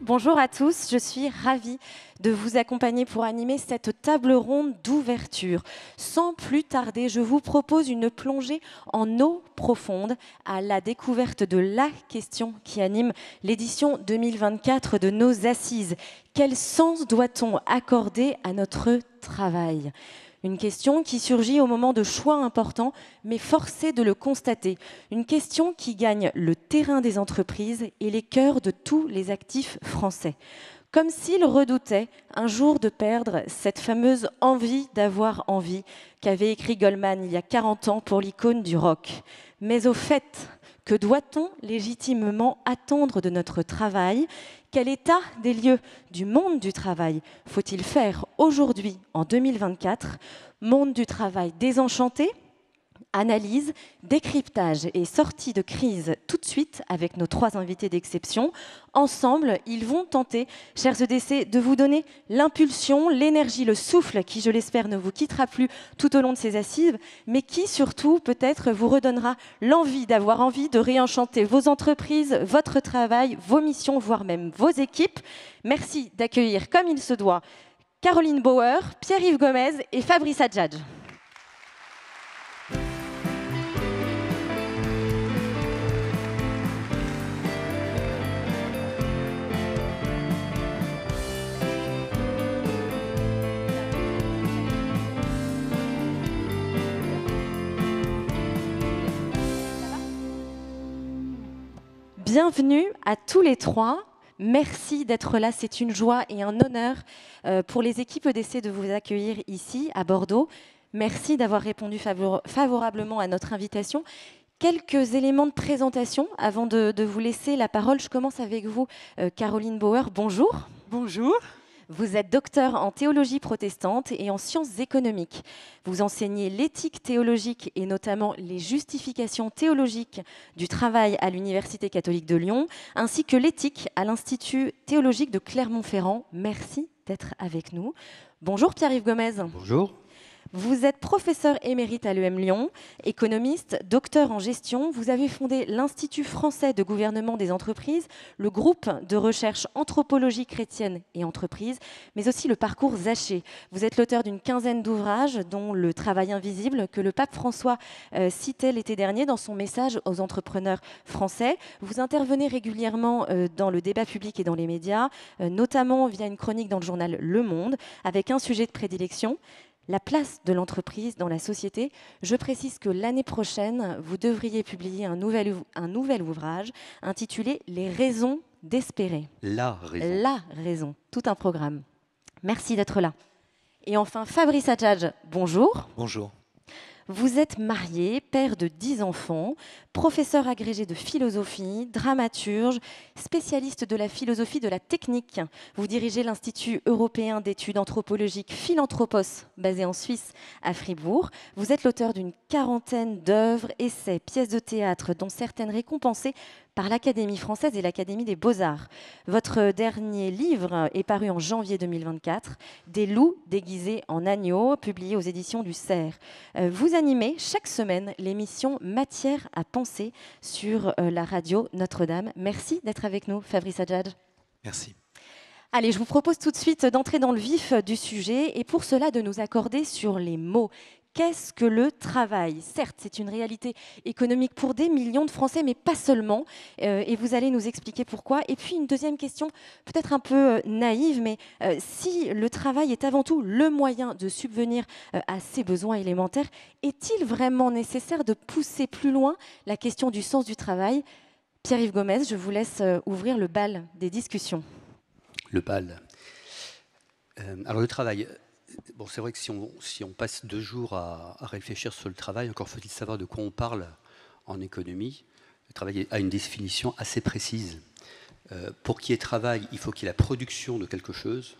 Bonjour à tous, je suis ravie de vous accompagner pour animer cette table ronde d'ouverture. Sans plus tarder, je vous propose une plongée en eau profonde à la découverte de la question qui anime l'édition 2024 de nos assises. Quel sens doit-on accorder à notre travail ? Une question qui surgit au moment de choix importants, mais force est de le constater. Une question qui gagne le terrain des entreprises et les cœurs de tous les actifs français. Comme s'ils redoutaient un jour de perdre cette fameuse envie d'avoir envie qu'avait écrit Goldman il y a 40 ans pour l'icône du rock. Mais au fait, que doit-on légitimement attendre de notre travail ? Quel état des lieux du monde du travail faut-il faire aujourd'hui, en 2024 ? Monde du travail désenchanté ? Analyse, décryptage et sortie de crise tout de suite avec nos 3 invités d'exception. Ensemble, ils vont tenter, chers EDC, de vous donner l'impulsion, l'énergie, le souffle qui, je l'espère, ne vous quittera plus tout au long de ces assises, mais qui surtout, peut-être, vous redonnera l'envie d'avoir envie de réenchanter vos entreprises, votre travail, vos missions, voire même vos équipes. Merci d'accueillir, comme il se doit, Caroline Bauer, Pierre-Yves Gomez et Fabrice Adjadj. Bienvenue à tous les 3. Merci d'être là. C'est une joie et un honneur pour les équipes EDC de vous accueillir ici à Bordeaux. Merci d'avoir répondu favorablement à notre invitation. Quelques éléments de présentation avant de vous laisser la parole. Je commence avec vous, Caroline Bauer. Bonjour. Bonjour. Vous êtes docteur en théologie protestante et en sciences économiques. Vous enseignez l'éthique théologique et notamment les justifications théologiques du travail à l'Université catholique de Lyon, ainsi que l'éthique à l'Institut théologique de Clermont-Ferrand. Merci d'être avec nous. Bonjour Pierre-Yves Gomez. Bonjour. Vous êtes professeur émérite à l'EM Lyon, économiste, docteur en gestion. Vous avez fondé l'Institut français de gouvernement des entreprises, le groupe de recherche anthropologie chrétienne et entreprise, mais aussi le parcours Zaché. Vous êtes l'auteur d'une quinzaine d'ouvrages, dont Le travail invisible, que le pape François citait l'été dernier dans son message aux entrepreneurs français. Vous intervenez régulièrement dans le débat public et dans les médias, notamment via une chronique dans le journal Le Monde, avec un sujet de prédilection: la place de l'entreprise dans la société. Je précise que l'année prochaine, vous devriez publier un nouvel ouvrage intitulé « Les raisons d'espérer ». La raison. La raison, tout un programme. Merci d'être là. Et enfin, Fabrice Adjadj, bonjour. Bonjour. Vous êtes marié, père de 10 enfants, professeur agrégé de philosophie, dramaturge, spécialiste de la philosophie de la technique. Vous dirigez l'Institut européen d'études anthropologiques Philanthropos, basé en Suisse, à Fribourg. Vous êtes l'auteur d'une quarantaine d'œuvres, essais, pièces de théâtre, dont certaines récompensées par l'Académie française et l'Académie des beaux-arts. Votre dernier livre est paru en janvier 2024, Des loups déguisés en agneaux, publié aux éditions du Cerf. Vous animez chaque semaine l'émission Matière à penser sur la radio Notre-Dame. Merci d'être avec nous, Fabrice Adjadj. Merci. Allez, je vous propose tout de suite d'entrer dans le vif du sujet et pour cela de nous accorder sur les mots. Qu'est-ce que le travail ? Certes, c'est une réalité économique pour des millions de Français, mais pas seulement. Et vous allez nous expliquer pourquoi. Et puis une deuxième question, peut-être un peu naïve, mais si le travail est avant tout le moyen de subvenir à ses besoins élémentaires, est-il vraiment nécessaire de pousser plus loin la question du sens du travail ? Pierre-Yves Gomez, je vous laisse ouvrir le bal des discussions. Le bal. Alors le travail. Bon, c'est vrai que si on passe 2 jours à réfléchir sur le travail, encore faut-il savoir de quoi on parle en économie. Le travail a une définition assez précise. Pour qu'il y ait travail, il faut qu'il y ait la production de quelque chose.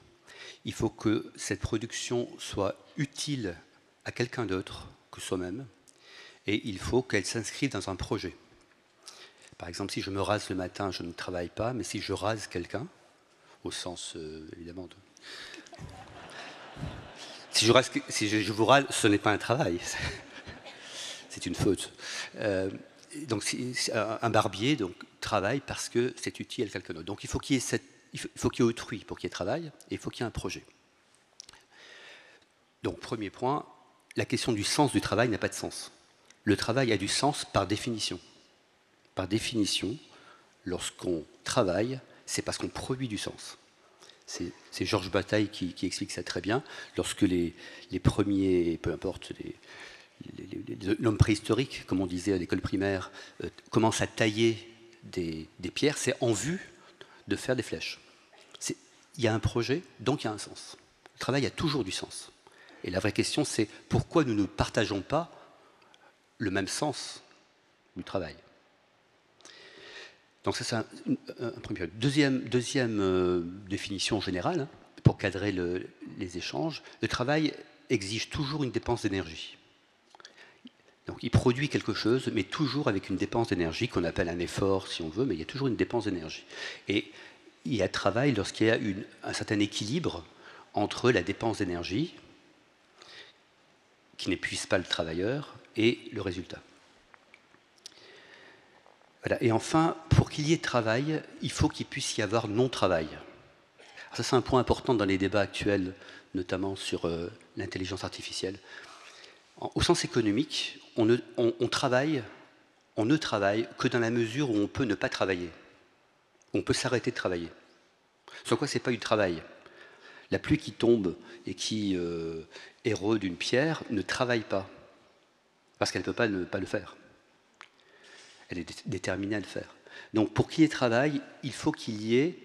Il faut que cette production soit utile à quelqu'un d'autre que soi-même. Et il faut qu'elle s'inscrive dans un projet. Par exemple, si je me rase le matin, je ne travaille pas, mais si je rase quelqu'un, au sens évidemment de... Si je vous rase, ce n'est pas un travail, c'est une faute. Donc un barbier travaille parce que c'est utile à quelqu'un d'autre. Donc il faut qu'il y ait il faut qu'il y ait autrui pour qu'il y ait travail, et il faut qu'il y ait un projet. Donc, premier point, la question du sens du travail n'a pas de sens. Le travail a du sens par définition. Par définition, lorsqu'on travaille, c'est parce qu'on produit du sens. C'est Georges Bataille qui explique ça très bien. Lorsque les premiers, peu importe, l'homme préhistorique, comme on disait à l'école primaire, commence à tailler des pierres, c'est en vue de faire des flèches. Il y a un projet, donc il y a un sens. Le travail a toujours du sens. Et la vraie question, c'est pourquoi nous ne partageons pas le même sens du travail. Donc ça, c'est un premier. Deuxième définition générale, pour cadrer les échanges, le travail exige toujours une dépense d'énergie. Donc il produit quelque chose, mais toujours avec une dépense d'énergie, qu'on appelle un effort si on veut, mais il y a toujours une dépense d'énergie. Et il y a travail lorsqu'il y a un certain équilibre entre la dépense d'énergie, qui n'épuise pas le travailleur, et le résultat. Voilà. Et enfin, pour qu'il y ait travail, il faut qu'il puisse y avoir non-travail. Ça, c'est un point important dans les débats actuels, notamment sur l'intelligence artificielle. Au sens économique, on ne travaille que dans la mesure où on peut ne pas travailler. On peut s'arrêter de travailler. Sans quoi, ce n'est pas du travail. La pluie qui tombe et qui érode une pierre ne travaille pas, parce qu'elle ne peut pas ne pas le faire. Elle est déterminée à le faire. Donc pour qu'il y ait travail, il faut qu'il y ait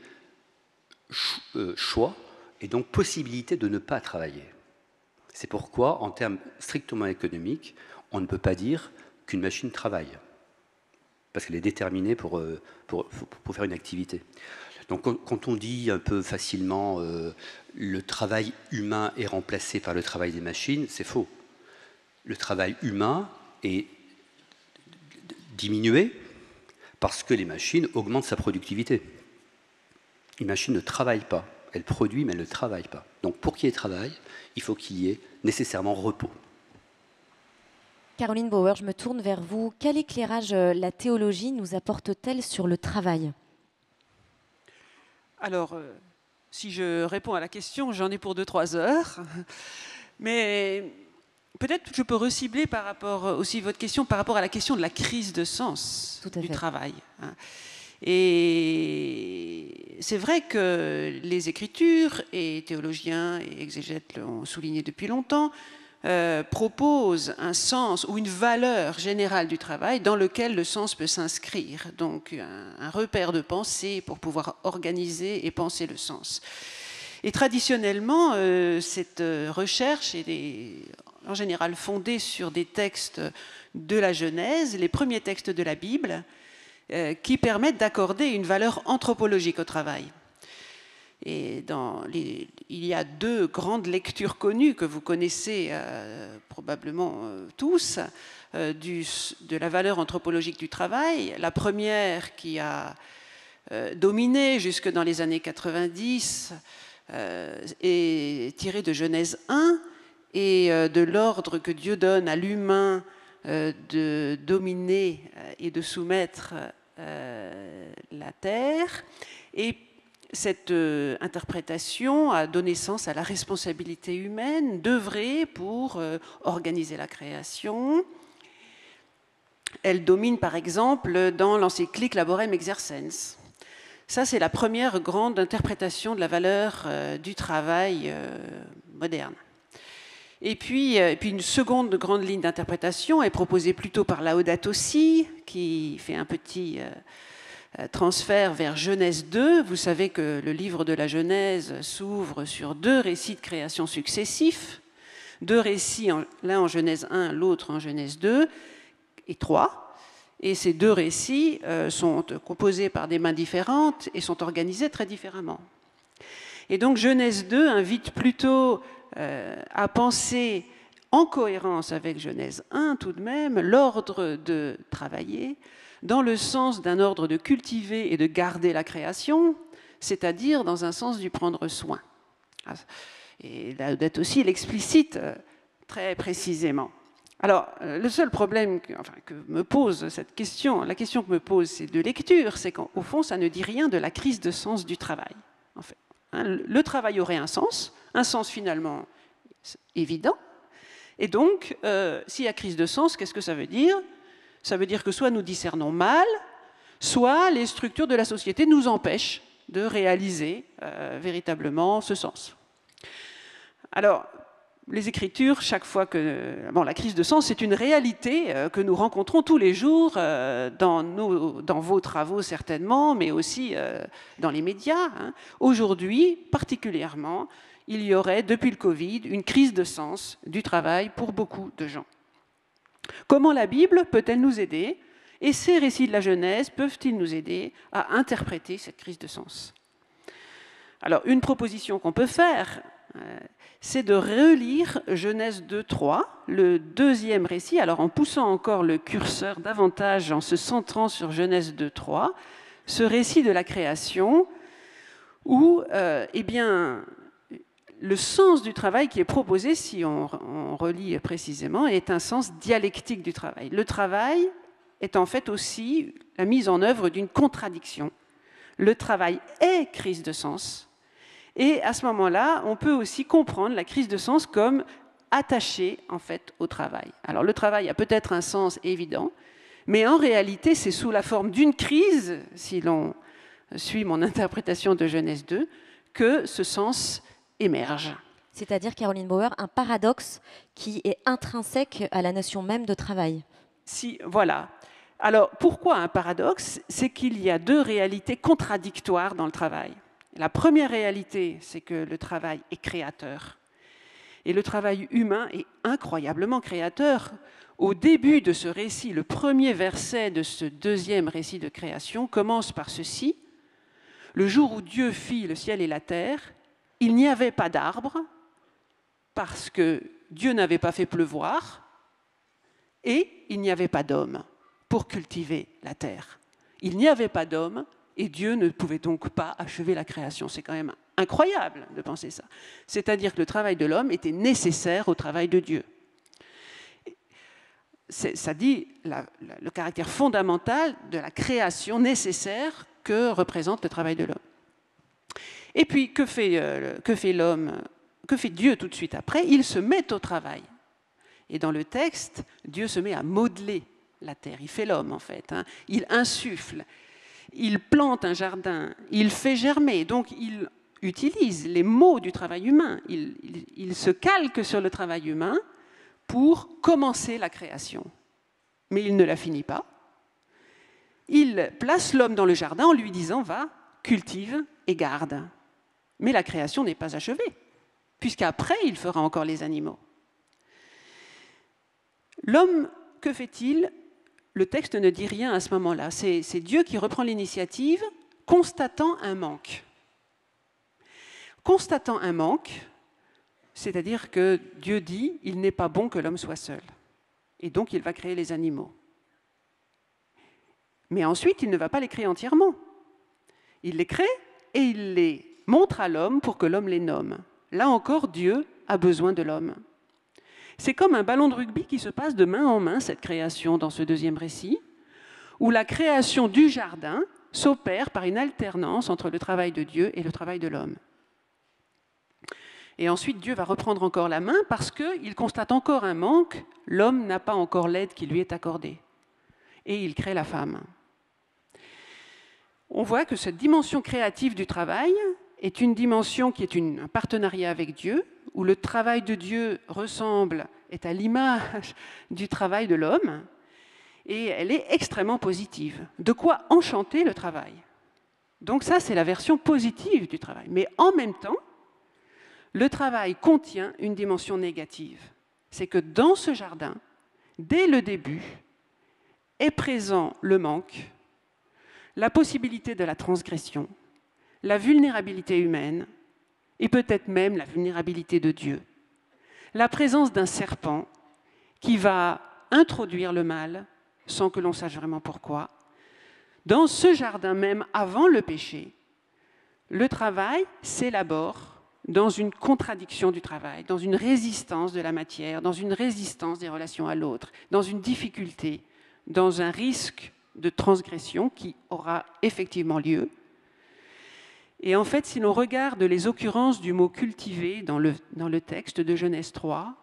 choix et donc possibilité de ne pas travailler. C'est pourquoi, en termes strictement économiques, on ne peut pas dire qu'une machine travaille, parce qu'elle est déterminée pour faire une activité. Donc quand on dit un peu facilement le travail humain est remplacé par le travail des machines, c'est faux. Le travail humain est diminué parce que les machines augmentent sa productivité. Une machine ne travaille pas. Elle produit, mais elle ne travaille pas. Donc pour qu'il y ait travail, il faut qu'il y ait nécessairement repos. Caroline Bauer, je me tourne vers vous. Quel éclairage la théologie nous apporte-t-elle sur le travail ? Alors, si je réponds à la question, j'en ai pour 2-3 heures. Mais peut-être que je peux recibler par rapport aussi votre question par rapport à la question de la crise de sens du travail. Et c'est vrai que les Écritures, et théologiens et exégètes l'ont souligné depuis longtemps, proposent un sens ou une valeur générale du travail dans lequel le sens peut s'inscrire. Donc un repère de pensée pour pouvoir organiser et penser le sens. Et traditionnellement, cette recherche est en général fondée sur des textes de la Genèse, les premiers textes de la Bible, qui permettent d'accorder une valeur anthropologique au travail. Et il y a 2 grandes lectures connues que vous connaissez probablement tous de la valeur anthropologique du travail. La première qui a dominé jusque dans les années 90 est tirée de Genèse 1 et de l'ordre que Dieu donne à l'humain de dominer et de soumettre la terre. Et cette interprétation a donné sens à la responsabilité humaine d'œuvrer pour organiser la création. Elle domine par exemple dans l'encyclique Laborem Exercens. Ça, c'est la première grande interprétation de la valeur du travail moderne. Et puis une seconde grande ligne d'interprétation est proposée plutôt par Laudato Si, qui fait un petit transfert vers Genèse 2. Vous savez que le livre de la Genèse s'ouvre sur 2 récits de création successifs, 2 récits, l'un en Genèse 1, l'autre en Genèse 2 et 3. Et ces 2 récits sont composés par des mains différentes et sont organisés très différemment. Et donc Genèse 2 invite plutôt à penser en cohérence avec Genèse 1 tout de même l'ordre de travailler dans le sens d'un ordre de cultiver et de garder la création, c'est-à-dire dans un sens du prendre soin. Et Laudato Si l'explicite très précisément. Alors, le seul problème que me pose cette question, la question que me pose ces 2 lectures, c'est qu'au fond, ça ne dit rien de la crise de sens du travail. en fait. Le travail aurait un sens finalement évident. Et donc, s'il y a crise de sens, qu'est-ce que ça veut dire? Ça veut dire que soit nous discernons mal, soit les structures de la société nous empêchent de réaliser véritablement ce sens. Alors, les Écritures, chaque fois que... Bon, la crise de sens, c'est une réalité que nous rencontrons tous les jours dans vos travaux certainement, mais aussi dans les médias. Aujourd'hui, particulièrement, il y aurait, depuis le Covid, une crise de sens du travail pour beaucoup de gens. Comment la Bible peut-elle nous aider? Et ces récits de la Genèse peuvent-ils nous aider à interpréter cette crise de sens? Alors, une proposition qu'on peut faire, c'est de relire Genèse 2:3, le deuxième récit, alors en poussant encore le curseur davantage, en se centrant sur Genèse 2:3, ce récit de la création où, eh bien, le sens du travail qui est proposé, si on relit précisément, est un sens dialectique du travail. Le travail est en fait aussi la mise en œuvre d'une contradiction. Le travail est crise de sens. Et à ce moment-là, on peut aussi comprendre la crise de sens comme attachée en fait au travail. Alors le travail a peut-être un sens évident, mais en réalité, c'est sous la forme d'une crise, si l'on suit mon interprétation de Genèse 2, que ce sens émerge. C'est-à-dire, Caroline Bauer, un paradoxe qui est intrinsèque à la notion même de travail. Si, voilà. Alors, pourquoi un paradoxe? C'est qu'il y a deux réalités contradictoires dans le travail. La première réalité, c'est que le travail est créateur. Et le travail humain est incroyablement créateur. Au début de ce récit, le premier verset de ce deuxième récit de création commence par ceci. Le jour où Dieu fit le ciel et la terre, il n'y avait pas d'arbres, parce que Dieu n'avait pas fait pleuvoir, et il n'y avait pas d'homme pour cultiver la terre. Il n'y avait pas d'homme, et Dieu ne pouvait donc pas achever la création. C'est quand même incroyable de penser ça. C'est-à-dire que le travail de l'homme était nécessaire au travail de Dieu. Ça dit le caractère fondamental de la création nécessaire que représente le travail de l'homme. Et puis, que fait l'homme? Que fait Dieu tout de suite après? Il se met au travail. Et dans le texte, Dieu se met à modeler la terre. Il fait l'homme, en fait. Il insuffle. Il plante un jardin, il fait germer, donc il utilise les mots du travail humain, il se calque sur le travail humain pour commencer la création. Mais il ne la finit pas. Il place l'homme dans le jardin en lui disant « va, cultive et garde ». Mais la création n'est pas achevée, puisqu'après il fera encore les animaux. L'homme, que fait-il? Le texte ne dit rien à ce moment-là. C'est Dieu qui reprend l'initiative, constatant un manque. Constatant un manque, c'est-à-dire que Dieu dit « il n'est pas bon que l'homme soit seul ». Et donc, il va créer les animaux. Mais ensuite, il ne va pas les créer entièrement. Il les crée et il les montre à l'homme pour que l'homme les nomme. Là encore, Dieu a besoin de l'homme. C'est comme un ballon de rugby qui se passe de main en main, cette création, dans ce deuxième récit, où la création du jardin s'opère par une alternance entre le travail de Dieu et le travail de l'homme. Et ensuite, Dieu va reprendre encore la main parce qu'il constate encore un manque. L'homme n'a pas encore l'aide qui lui est accordée. Et il crée la femme. On voit que cette dimension créative du travail est une dimension qui est un partenariat avec Dieu, où le travail de Dieu est à l'image du travail de l'homme, et elle est extrêmement positive. De quoi enchanter le travail. Donc ça, c'est la version positive du travail. Mais en même temps, le travail contient une dimension négative. C'est que dans ce jardin, dès le début, est présent le manque, la possibilité de la transgression, la vulnérabilité humaine, et peut-être même la vulnérabilité de Dieu. La présence d'un serpent qui va introduire le mal, sans que l'on sache vraiment pourquoi. Dans ce jardin même, avant le péché, le travail s'élabore dans une contradiction du travail, dans une résistance de la matière, dans une résistance des relations à l'autre, dans une difficulté, dans un risque de transgression qui aura effectivement lieu. Et en fait, si l'on regarde les occurrences du mot cultiver dans le texte de Genèse 3,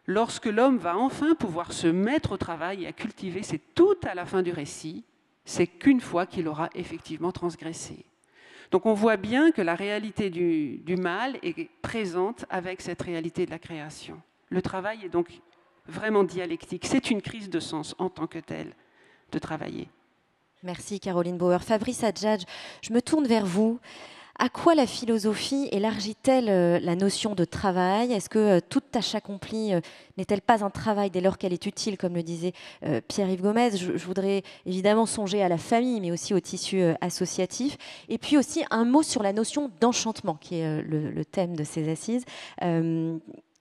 lorsque l'homme va enfin pouvoir se mettre au travail et à cultiver, c'est tout à la fin du récit, c'est qu'une fois qu'il aura effectivement transgressé. Donc on voit bien que la réalité du mal est présente avec cette réalité de la création. Le travail est donc vraiment dialectique. C'est une crise de sens en tant que telle de travailler. Merci Caroline Bauer. Fabrice Adjadj, je me tourne vers vous. À quoi la philosophie élargit-elle la notion de travail? Est-ce que toute tâche accomplie n'est-elle pas un travail dès lors qu'elle est utile, comme le disait Pierre-Yves Gomez? Je voudrais évidemment songer à la famille, mais aussi au tissu associatif. Et puis aussi un mot sur la notion d'enchantement, qui est le thème de ces assises.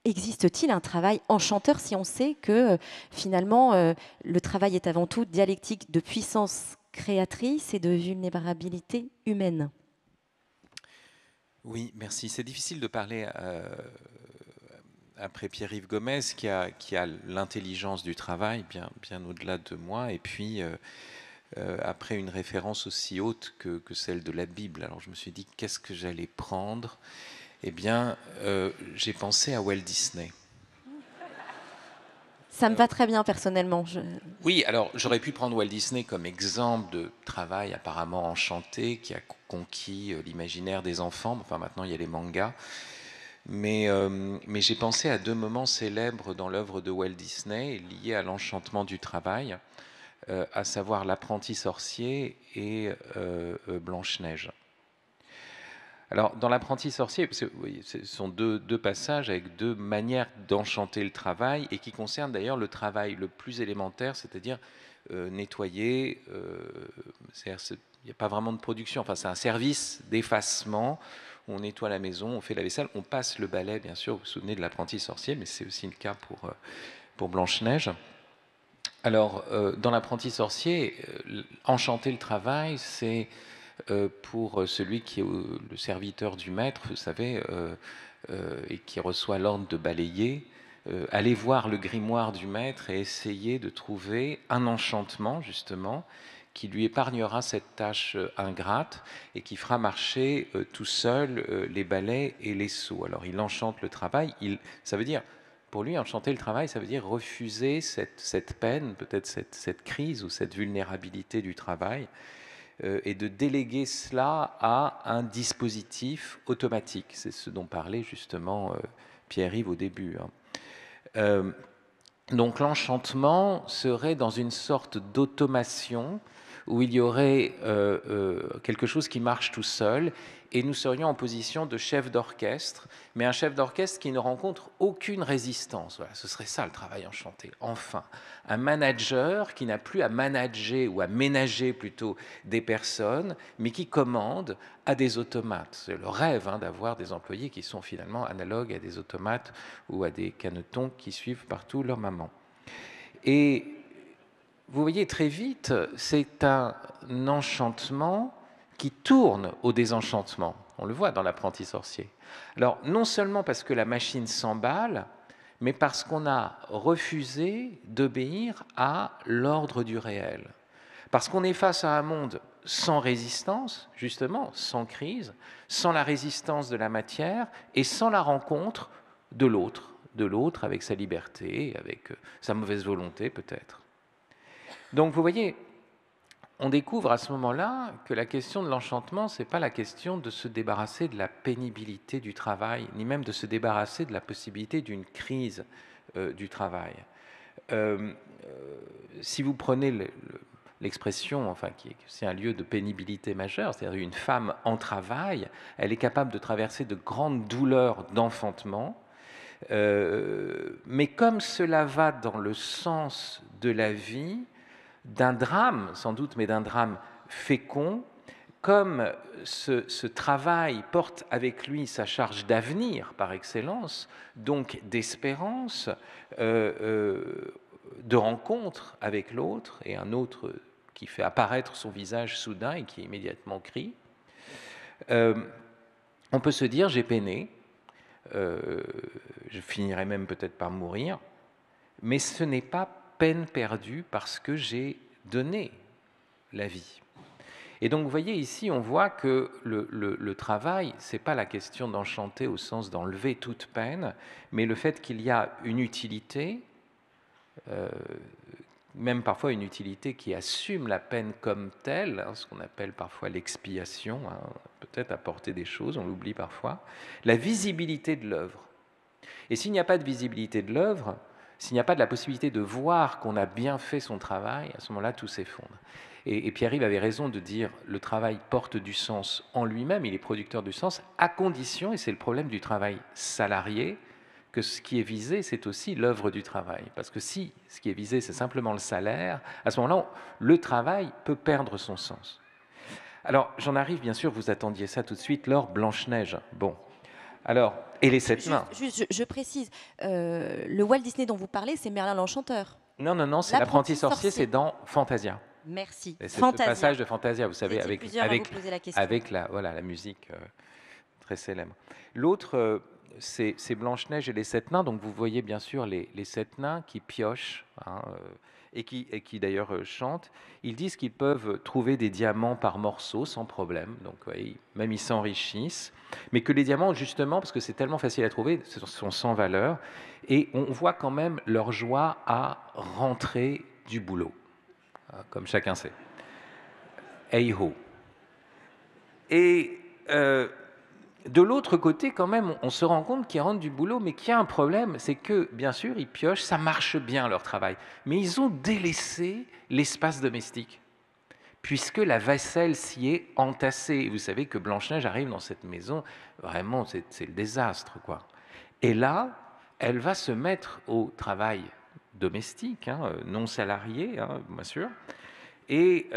Existe-t-il un travail enchanteur si on sait que finalement le travail est avant tout dialectique de puissance créatrice et de vulnérabilité humaine? Oui, merci. C'est difficile de parler après Pierre-Yves Gomez qui a l'intelligence du travail bien au-delà de moi, et puis après une référence aussi haute que celle de la Bible. Alors je me suis dit, qu'est-ce que j'allais prendre? Eh bien, j'ai pensé à Walt Disney. Ça me va très bien personnellement. Oui, alors j'aurais pu prendre Walt Disney comme exemple de travail apparemment enchanté qui a conquis l'imaginaire des enfants. Enfin, maintenant il y a les mangas. Mais j'ai pensé à deux moments célèbres dans l'œuvre de Walt Disney liés à l'enchantement du travail, à savoir L'apprenti sorcier et Blanche-Neige. Alors, dans L'apprenti sorcier, ce sont deux passages avec deux manières d'enchanter le travail et qui concernent d'ailleurs le travail le plus élémentaire, c'est-à-dire nettoyer. Il n'y a pas vraiment de production, enfin c'est un service d'effacement. On nettoie la maison, on fait la vaisselle, on passe le balai, bien sûr. Vous vous souvenez de L'apprenti sorcier, mais c'est aussi le cas pour Blanche-Neige. Alors, dans L'apprenti sorcier, enchanter le travail, c'est pour celui qui est le serviteur du maître, vous savez, et qui reçoit l'ordre de balayer, aller voir le grimoire du maître et essayer de trouver un enchantement, justement, qui lui épargnera cette tâche ingrate et qui fera marcher tout seul les balais et les seaux. Alors il enchante le travail, ça veut dire, pour lui, enchanter le travail, ça veut dire refuser cette peine, peut-être cette crise ou cette vulnérabilité du travail, et de déléguer cela à un dispositif automatique. C'est ce dont parlait justement Pierre-Yves au début. Donc l'enchantement serait dans une sorte d'automation où il y aurait quelque chose qui marche tout seul et nous serions en position de chef d'orchestre, mais un chef d'orchestre qui ne rencontre aucune résistance. Voilà, ce serait ça le travail enchanté. Enfin, un manager qui n'a plus à manager ou à ménager plutôt des personnes, mais qui commande à des automates. C'est le rêve d'avoir des employés qui sont finalement analogues à des automates ou à des canetons qui suivent partout leur maman. Et vous voyez très vite, c'est un enchantement qui tourne au désenchantement. On le voit dans L'apprenti sorcier. Alors, non seulement parce que la machine s'emballe, mais parce qu'on a refusé d'obéir à l'ordre du réel. Parce qu'on est face à un monde sans résistance, justement, sans crise, sans la résistance de la matière et sans la rencontre de l'autre avec sa liberté, avec sa mauvaise volonté peut-être. Donc vous voyez, on découvre à ce moment-là que la question de l'enchantement, ce n'est pas la question de se débarrasser de la pénibilité du travail, ni même de se débarrasser de la possibilité d'une crise du travail. Si vous prenez l'expression, enfin, c'est un lieu de pénibilité majeure, c'est-à-dire une femme en travail, elle est capable de traverser de grandes douleurs d'enfantement, mais comme cela va dans le sens de la vie, d'un drame, sans doute, mais d'un drame fécond, comme ce travail porte avec lui sa charge d'avenir par excellence, donc d'espérance, de rencontre avec l'autre, et un autre qui fait apparaître son visage soudain et qui immédiatement crie, on peut se dire, j'ai peiné, je finirai même peut-être par mourir, mais ce n'est pas peine perdue parce que j'ai donné la vie. Et donc, vous voyez, ici, on voit que le travail, ce n'est pas la question d'enchanter au sens d'enlever toute peine, mais le fait qu'il y a une utilité, même parfois une utilité qui assume la peine comme telle, ce qu'on appelle parfois l'expiation, peut-être apporter des choses, on l'oublie parfois, la visibilité de l'œuvre. Et s'il n'y a pas de visibilité de l'œuvre, s'il n'y a pas de la possibilité de voir qu'on a bien fait son travail, à ce moment-là, tout s'effondre. Et Pierre-Yves avait raison de dire le travail porte du sens en lui-même, il est producteur du sens, à condition, et c'est le problème du travail salarié, que ce qui est visé, c'est aussi l'œuvre du travail. Parce que si ce qui est visé, c'est simplement le salaire, à ce moment-là, le travail peut perdre son sens. Alors, j'en arrive, bien sûr, vous attendiez ça tout de suite, Laure, Blanche-Neige. Bon, alors, et les 7 nains. Je précise, le Walt Disney dont vous parlez, c'est Merlin l'Enchanteur. Non, non, non, c'est l'apprenti sorcier, c'est dans Fantasia. Merci. C'est ce passage de Fantasia, vous savez, avec la musique très célèbre. L'autre, c'est Blanche-Neige et les 7 nains. Donc vous voyez bien sûr les 7 nains qui piochent et qui d'ailleurs chantent. Ils disent qu'ils peuvent trouver des diamants par morceaux sans problème. Donc même ils s'enrichissent. Mais que les diamants, justement, parce que c'est tellement facile à trouver, sont sans valeur. Et on voit quand même leur joie à rentrer du boulot, comme chacun sait. Hey ho. Et de l'autre côté, quand même, on se rend compte qu'ils rentrent du boulot, mais qu'il y a un problème, c'est que, bien sûr, ils piochent, ça marche bien leur travail, mais ils ont délaissé l'espace domestique, puisque la vaisselle s'y est entassée. Vous savez que Blanche-Neige arrive dans cette maison, vraiment, c'est le désastre, quoi. Et là, elle va se mettre au travail domestique, non salarié, bien sûr, et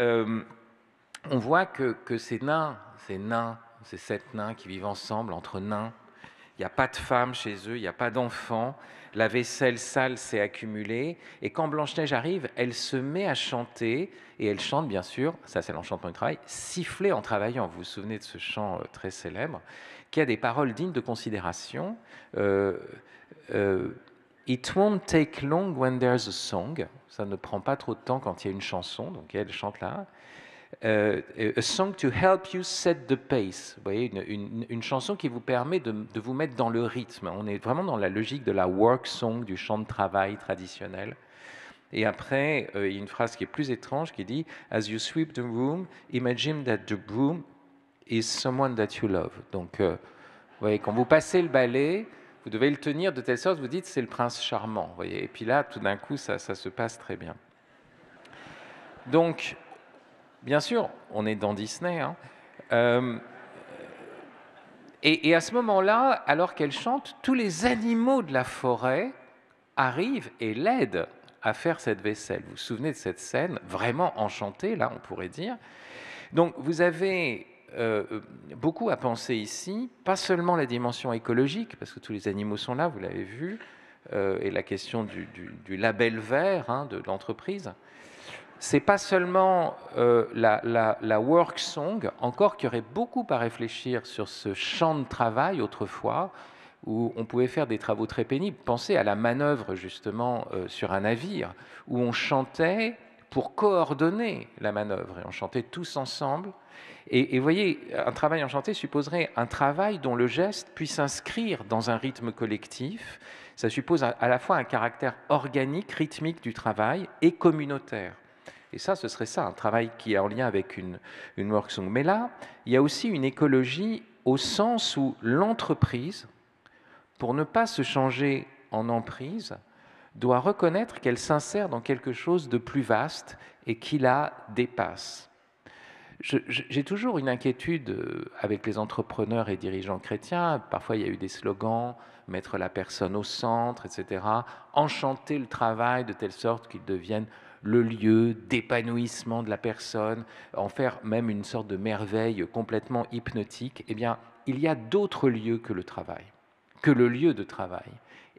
on voit que ces nains, ces 7 nains qui vivent ensemble, entre nains, il n'y a pas de femmes chez eux, il n'y a pas d'enfants, la vaisselle sale s'est accumulée, et quand Blanche-Neige arrive, elle se met à chanter, et elle chante bien sûr, ça c'est l'enchantement du travail, siffler en travaillant. Vous vous souvenez de ce chant très célèbre, qui a des paroles dignes de considération. It won't take long when there's a song. Ça ne prend pas trop de temps quand il y a une chanson, donc elle chante là. A song to help you set the pace. Vous voyez, une chanson qui vous permet de vous mettre dans le rythme. On est vraiment dans la logique de la work song, du chant de travail traditionnel. Et après, il y a une phrase qui est plus étrange qui dit « As you sweep the room, imagine that the broom is someone that you love ». Donc, vous voyez, quand vous passez le balai, vous devez le tenir de telle sorte que vous dites « c'est le prince charmant ». Vous voyez, et puis là, tout d'un coup, ça se passe très bien. Donc, bien sûr, on est dans Disney. Et à ce moment-là, alors qu'elle chante, tous les animaux de la forêt arrivent et l'aident à faire cette vaisselle. Vous vous souvenez de cette scène vraiment enchantée, là, on pourrait dire. Donc, vous avez beaucoup à penser ici, pas seulement la dimension écologique, parce que tous les animaux sont là, vous l'avez vu, et la question du label vert de l'entreprise. C'est pas seulement la work song, encore qu'il y aurait beaucoup à réfléchir sur ce champ de travail autrefois, où on pouvait faire des travaux très pénibles. Pensez à la manœuvre justement sur un navire, où on chantait pour coordonner la manœuvre, et on chantait tous ensemble. Et vous voyez, un travail enchanté supposerait un travail dont le geste puisse s'inscrire dans un rythme collectif. Ça suppose à la fois un caractère organique, rythmique du travail et communautaire. Et ça, ce serait ça, un travail qui est en lien avec une work song. Mais là, il y a aussi une écologie au sens où l'entreprise, pour ne pas se changer en emprise, doit reconnaître qu'elle s'insère dans quelque chose de plus vaste et qui la dépasse. J'ai toujours une inquiétude avec les entrepreneurs et dirigeants chrétiens. Parfois, il y a eu des slogans, mettre la personne au centre, etc. Enchanter le travail de telle sorte qu'il devienne le lieu d'épanouissement de la personne, en faire même une sorte de merveille complètement hypnotique. Eh bien, il y a d'autres lieux que le travail, que le lieu de travail.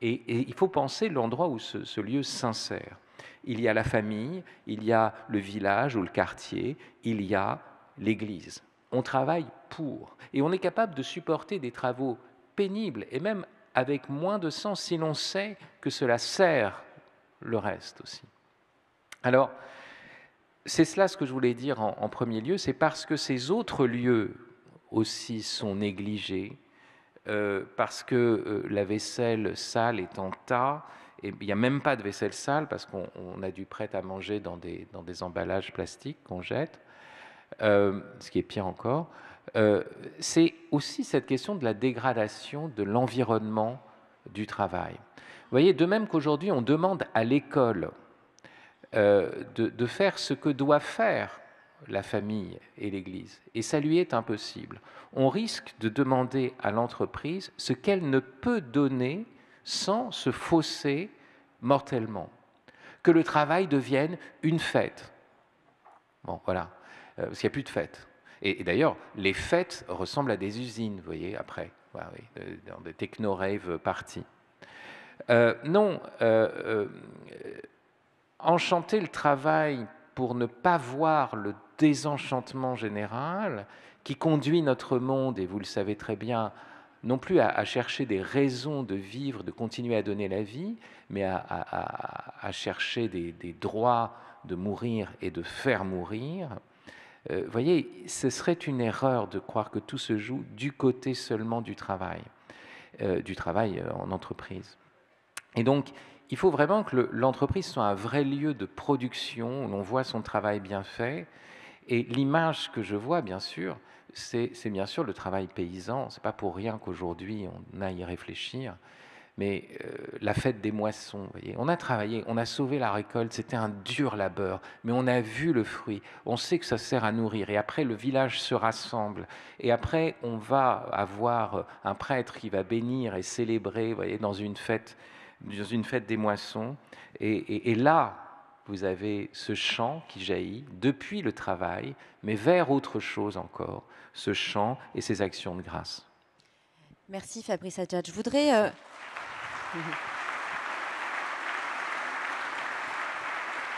Et il faut penser l'endroit où ce lieu s'insère. Il y a la famille, il y a le village ou le quartier, il y a l'Église. On travaille pour. Et on est capable de supporter des travaux pénibles et même avec moins de sens si l'on sait que cela sert le reste aussi. Alors, c'est cela ce que je voulais dire en premier lieu, c'est parce que ces autres lieux aussi sont négligés, parce que la vaisselle sale est en tas, et il n'y a même pas de vaisselle sale parce qu'on a du prêt à manger dans des emballages plastiques qu'on jette, ce qui est pire encore. C'est aussi cette question de la dégradation de l'environnement du travail. Vous voyez, de même qu'aujourd'hui on demande à l'école de faire ce que doit faire la famille et l'Église, et ça lui est impossible. On risque de demander à l'entreprise ce qu'elle ne peut donner sans se fausser mortellement. Que le travail devienne une fête. Bon, voilà, parce qu'il n'y a plus de fête. Et d'ailleurs, les fêtes ressemblent à des usines, vous voyez, après, voilà, oui, dans des techno-rave parties. Non, enchanter le travail pour ne pas voir le désenchantement général qui conduit notre monde, et vous le savez très bien, non plus à chercher des raisons de vivre, de continuer à donner la vie, mais à chercher des droits de mourir et de faire mourir. Vous voyez, ce serait une erreur de croire que tout se joue du côté seulement du travail en entreprise. Et donc, il faut vraiment que l'entreprise soit un vrai lieu de production où l'on voit son travail bien fait. Et l'image que je vois, bien sûr, c'est bien sûr le travail paysan. C'est pas pour rien qu'aujourd'hui on a à y réfléchir. Mais la fête des moissons, vous voyez, on a travaillé, on a sauvé la récolte, c'était un dur labeur, mais on a vu le fruit, on sait que ça sert à nourrir, et après le village se rassemble, et après on va avoir un prêtre qui va bénir et célébrer, vous voyez, dans une fête des moissons, et là, vous avez ce chant qui jaillit depuis le travail, mais vers autre chose encore, ce chant et ces actions de grâce. Merci Fabrice Adjadj. Je voudrais...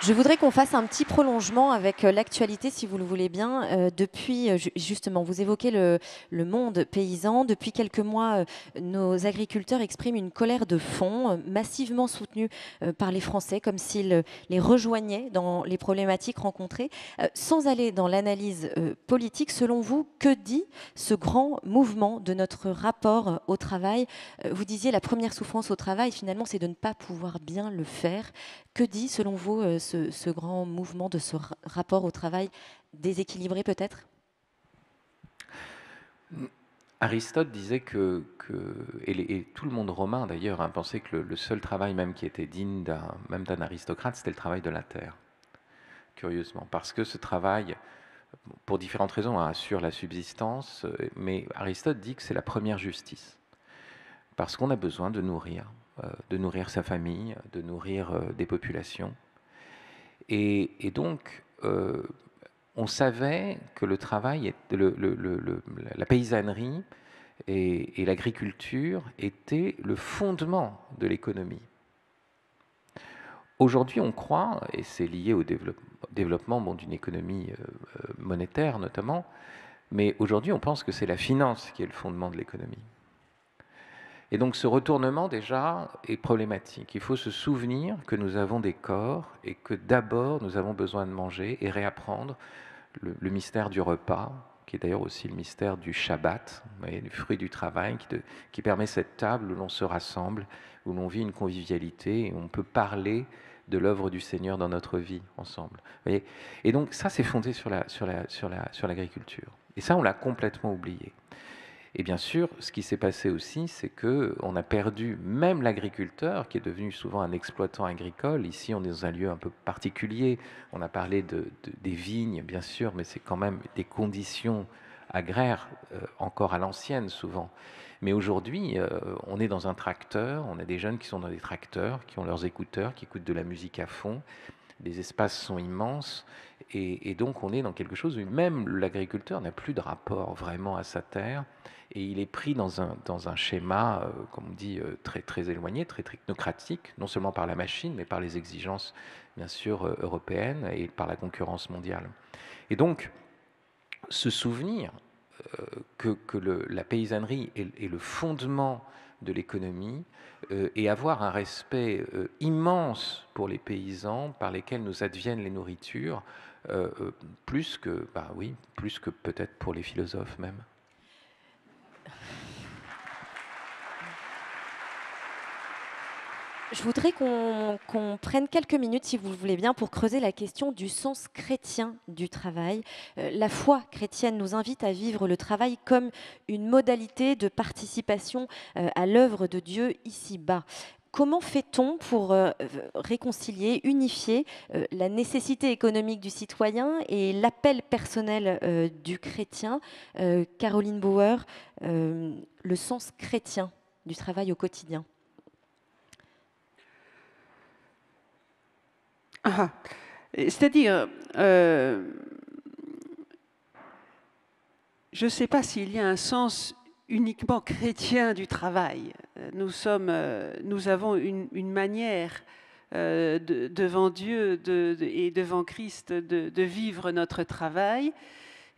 Je voudrais qu'on fasse un petit prolongement avec l'actualité, si vous le voulez bien. Depuis, justement, vous évoquez le monde paysan. Depuis quelques mois, nos agriculteurs expriment une colère de fond, massivement soutenue par les Français, comme s'ils les rejoignaient dans les problématiques rencontrées. Sans aller dans l'analyse politique, selon vous, que dit ce grand mouvement de notre rapport au travail ? Vous disiez la première souffrance au travail, finalement, c'est de ne pas pouvoir bien le faire. Que dit, selon vous, ce grand mouvement de ce rapport au travail déséquilibré peut-être ? Aristote disait et tout le monde romain d'ailleurs pensait que le seul travail même qui était digne même d'un aristocrate, c'était le travail de la terre, curieusement, parce que ce travail, pour différentes raisons, assure la subsistance, mais Aristote dit que c'est la première justice, parce qu'on a besoin de nourrir sa famille, de nourrir des populations. Et donc, on savait que le travail, la paysannerie et l'agriculture étaient le fondement de l'économie. Aujourd'hui, on croit, et c'est lié au développement d'une économie monétaire notamment, mais aujourd'hui, on pense que c'est la finance qui est le fondement de l'économie. Et donc ce retournement déjà est problématique. Il faut se souvenir que nous avons des corps et que d'abord nous avons besoin de manger et réapprendre le mystère du repas, qui est d'ailleurs aussi le mystère du Shabbat, du fruit du travail, qui permet cette table où l'on se rassemble, où l'on vit une convivialité et on peut parler de l'œuvre du Seigneur dans notre vie ensemble. Vous voyez ? Et donc ça c'est fondé sur l'agriculture. Et ça on l'a complètement oublié. Et bien sûr, ce qui s'est passé aussi, c'est qu'on a perdu même l'agriculteur, qui est devenu souvent un exploitant agricole. Ici, on est dans un lieu un peu particulier. On a parlé des vignes, bien sûr, mais c'est quand même des conditions agraires encore à l'ancienne, souvent. Mais aujourd'hui, on est dans un tracteur, on a des jeunes qui sont dans des tracteurs, qui ont leurs écouteurs, qui écoutent de la musique à fond. Les espaces sont immenses. Et donc, on est dans quelque chose où même l'agriculteur n'a plus de rapport vraiment à sa terre. Et il est pris dans un schéma, comme on dit, très, très éloigné, très technocratique, non seulement par la machine, mais par les exigences, bien sûr, européennes et par la concurrence mondiale. Et donc, se souvenir que la paysannerie est le fondement de l'économie et avoir un respect immense pour les paysans par lesquels nous adviennent les nourritures, plus que, bah oui, plus que peut-être pour les philosophes même. Je voudrais qu'on prenne quelques minutes, si vous le voulez bien, pour creuser la question du sens chrétien du travail. La foi chrétienne nous invite à vivre le travail comme une modalité de participation à l'œuvre de Dieu ici-bas. Comment fait-on pour réconcilier, unifier la nécessité économique du citoyen et l'appel personnel du chrétien? Caroline Bauer, le sens chrétien du travail au quotidien. C'est-à-dire, je ne sais pas s'il y a un sens uniquement chrétien du travail. Nous avons une manière devant Dieu et devant Christ de vivre notre travail.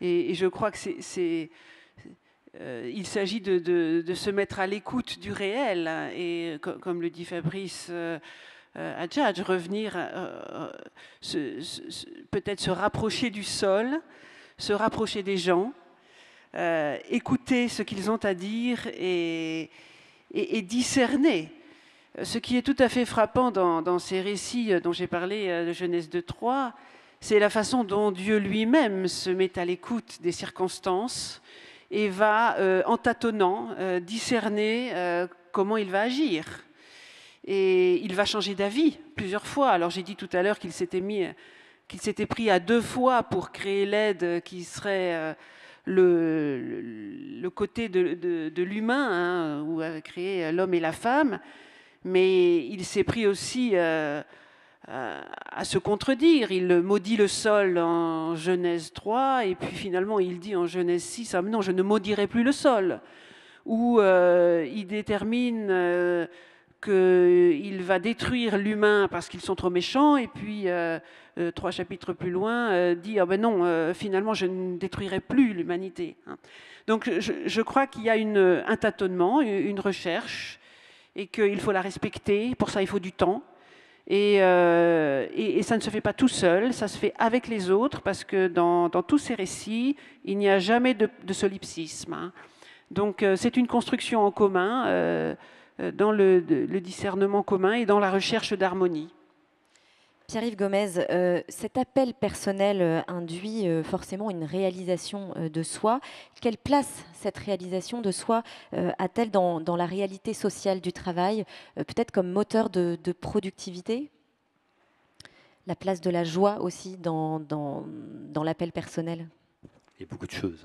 Et je crois que il s'agit de se mettre à l'écoute du réel. Hein, et comme le dit Fabrice Adjadj, revenir, peut-être se rapprocher du sol, se rapprocher des gens, écouter ce qu'ils ont à dire et discerner. Ce qui est tout à fait frappant dans ces récits dont j'ai parlé de Genèse 2:3, c'est la façon dont Dieu lui-même se met à l'écoute des circonstances et va, en tâtonnant, discerner comment il va agir. Et il va changer d'avis plusieurs fois. Alors j'ai dit tout à l'heure qu'il s'était pris à 2 fois pour créer l'aide qui serait le côté de l'humain, hein, où a créé l'homme et la femme. Mais il s'est pris aussi à se contredire. Il maudit le sol en Genèse 3, et puis finalement il dit en Genèse 6, ah, non, je ne maudirai plus le sol. Où il détermine qu'il va détruire l'humain parce qu'ils sont trop méchants, et puis 3 chapitres plus loin, dit, ah ben non, finalement je ne détruirai plus l'humanité. Donc je crois qu'il y a un tâtonnement, une recherche, et qu'il faut la respecter. Pour ça, il faut du temps. Et ça ne se fait pas tout seul, ça se fait avec les autres, parce que dans tous ces récits, il n'y a jamais de solipsisme. Hein. Donc c'est une construction en commun, dans le discernement commun et dans la recherche d'harmonie. Pierre-Yves Gomez, cet appel personnel induit forcément une réalisation de soi. Quelle place cette réalisation de soi a-t-elle dans la réalité sociale du travail, peut-être comme moteur de productivité? La place de la joie aussi dans l'appel personnel? Il y a beaucoup de choses.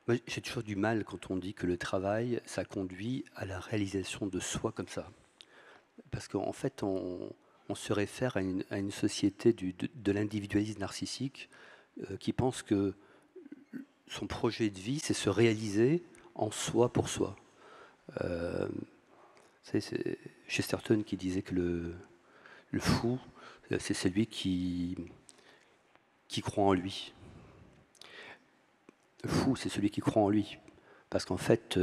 Moi, j'ai toujours du mal quand on dit que le travail, ça conduit à la réalisation de soi comme ça. Parce qu'en fait, on se réfère à une société de l'individualisme narcissique qui pense que son projet de vie, c'est se réaliser en soi pour soi. C'est Chesterton qui disait que le fou, c'est celui qui croit en lui. Le fou, c'est celui qui croit en lui. Parce qu'en fait,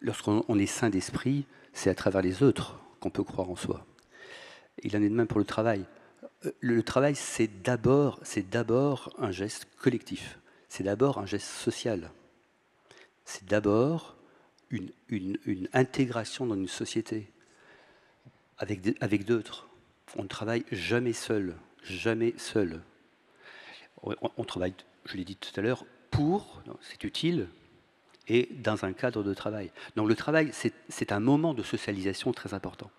lorsqu'on est sain d'esprit, c'est à travers les autres qu'on peut croire en soi. Il en est de même pour le travail. Le travail, c'est d'abord un geste collectif. C'est d'abord un geste social. C'est d'abord une intégration dans une société avec d'autres. On ne travaille jamais seul. Jamais seul. On travaille, je l'ai dit tout à l'heure, c'est utile, et dans un cadre de travail. Donc le travail, c'est un moment de socialisation très important.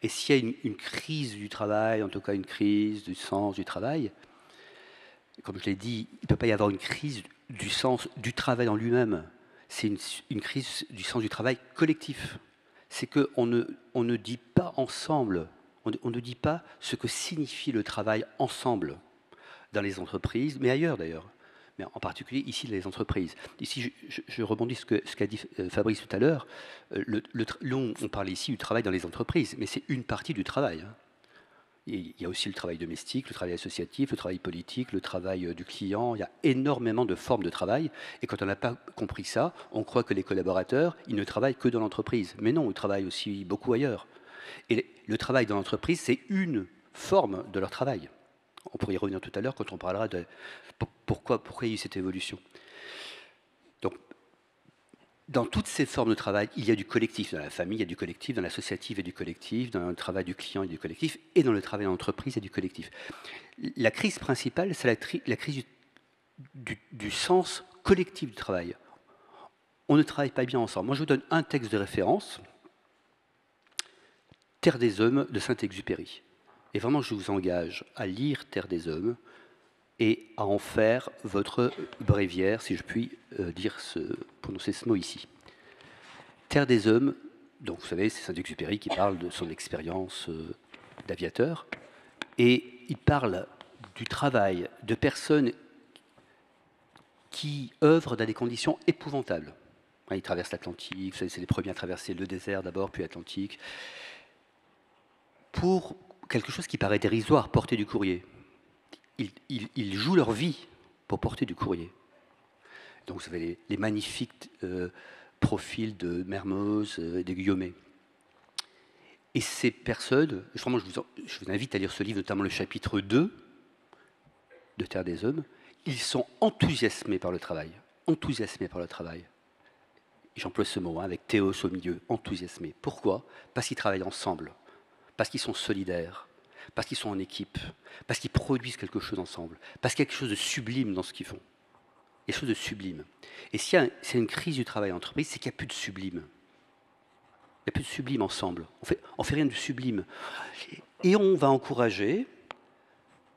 Et s'il y a une crise du travail, en tout cas une crise du sens du travail, comme je l'ai dit, il ne peut pas y avoir une crise du sens du travail en lui-même. C'est une crise du sens du travail collectif. C'est qu'on ne dit pas ensemble, on ne dit pas ce que signifie le travail ensemble dans les entreprises, mais ailleurs d'ailleurs. Mais en particulier ici les entreprises. Ici, je rebondis sur ce qu'a dit Fabrice tout à l'heure. On parle ici du travail dans les entreprises, mais c'est une partie du travail. Hein. il y a aussi le travail domestique, le travail associatif, le travail politique, le travail du client. Il y a énormément de formes de travail. Et quand on n'a pas compris ça, on croit que les collaborateurs, ils ne travaillent que dans l'entreprise. Mais non, ils travaillent aussi beaucoup ailleurs. Et le travail dans l'entreprise, c'est une forme de leur travail. On pourrait y revenir tout à l'heure quand on parlera de pourquoi il y a eu cette évolution. Donc, dans toutes ces formes de travail, il y a du collectif. Dans la famille, il y a du collectif. Dans l'associatif, il y a du collectif. Dans le travail du client, il y a du collectif. Et dans le travail en entreprise, il y a du collectif. La crise principale, c'est la crise du sens collectif du travail. On ne travaille pas bien ensemble. Moi, je vous donne un texte de référence, Terre des Hommes de Saint-Exupéry. Et vraiment, je vous engage à lire Terre des Hommes et à en faire votre bréviaire, si je puis prononcer ce mot ici. Terre des Hommes, donc vous savez, c'est Saint-Exupéry qui parle de son expérience d'aviateur, et il parle du travail de personnes qui œuvrent dans des conditions épouvantables. Ils traversent l'Atlantique, c'est les premiers à traverser le désert d'abord, puis l'Atlantique, pour quelque chose qui paraît dérisoire, porter du courrier. Ils jouent leur vie pour porter du courrier. Donc vous avez les magnifiques profils de Mermoz et de Guillaumet. Et ces personnes, vraiment, je vous invite à lire ce livre, notamment le chapitre 2 de Terre des Hommes, ils sont enthousiasmés par le travail. Enthousiasmés par le travail. J'emploie ce mot, avec théos au milieu, enthousiasmés. Pourquoi? Parce qu'ils travaillent ensemble, parce qu'ils sont solidaires, parce qu'ils sont en équipe, parce qu'ils produisent quelque chose ensemble, parce qu'il y a quelque chose de sublime dans ce qu'ils font. Quelque chose de sublime. Et s'il y a une crise du travail en entreprise, c'est qu'il n'y a plus de sublime. Il n'y a plus de sublime ensemble. On fait rien de sublime. Et on va encourager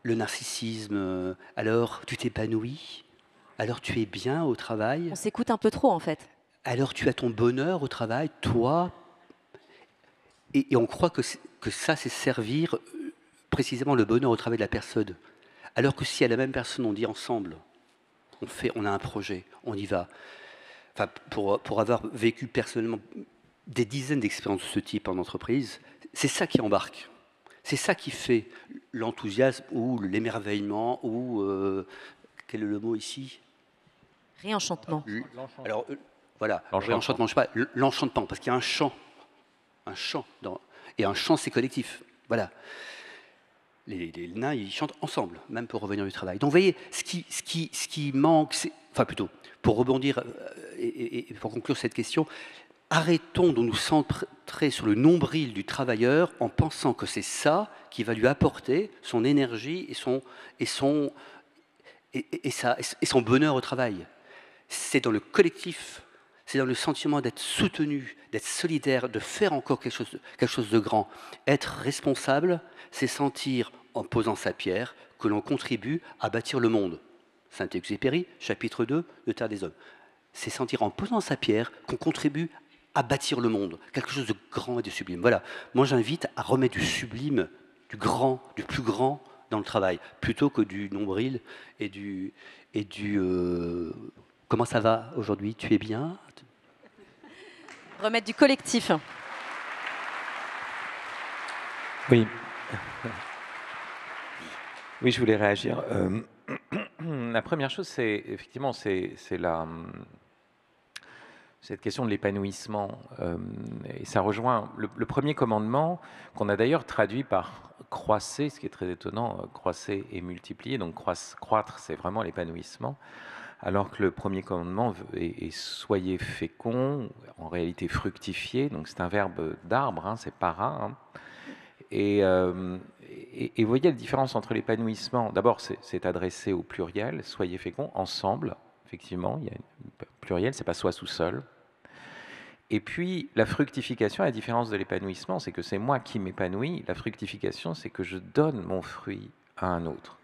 le narcissisme. Alors, tu t'épanouis? Alors, tu es bien au travail? On s'écoute un peu trop, en fait. Alors, tu as ton bonheur au travail, toi? Et on croit que ça, c'est servir précisément le bonheur au travail de la personne. Alors que si à la même personne, on dit ensemble, on a un projet, on y va. Enfin, pour avoir vécu personnellement des dizaines d'expériences de ce type en entreprise, c'est ça qui embarque. C'est ça qui fait l'enthousiasme ou l'émerveillement ou... quel est le mot ici? Réenchantement. Alors, voilà, l'enchantement, je sais pas, l'enchantement, parce qu'il y a un chant. Et un chant, c'est collectif. Voilà. Les nains, ils chantent ensemble, même pour revenir du travail. Donc, vous voyez, ce qui manque, enfin plutôt, pour rebondir et pour conclure cette question, arrêtons de nous centrer sur le nombril du travailleur en pensant que c'est ça qui va lui apporter son énergie et son bonheur au travail. C'est dans le collectif, c'est dans le sentiment d'être soutenu, d'être solidaire, de faire encore quelque chose de grand. Être responsable, c'est sentir, en posant sa pierre, que l'on contribue à bâtir le monde. Saint-Exupéry, chapitre 2 de Terre des Hommes. C'est sentir, en posant sa pierre, qu'on contribue à bâtir le monde, quelque chose de grand et de sublime. Voilà, moi j'invite à remettre du sublime, du grand, du plus grand dans le travail, plutôt que du nombril et du comment ça va aujourd'hui? Tu es bien? Remettre du collectif. Oui. Oui, je voulais réagir. La première chose, c'est effectivement cette question de l'épanouissement. Et ça rejoint le premier commandement qu'on a d'ailleurs traduit par croisser, ce qui est très étonnant, croisser et multiplier. Donc croître, c'est vraiment l'épanouissement. Alors que le premier commandement est soyez féconds, en réalité fructifier, donc c'est un verbe d'arbre, hein, c'est para. Hein. Et vous voyez la différence entre l'épanouissement, d'abord c'est adressé au pluriel, soyez féconds, ensemble, effectivement, il y a un pluriel, c'est pas soi tout seul. Et puis la fructification, à la différence de l'épanouissement, c'est que c'est moi qui m'épanouis, la fructification, c'est que je donne mon fruit à un autre.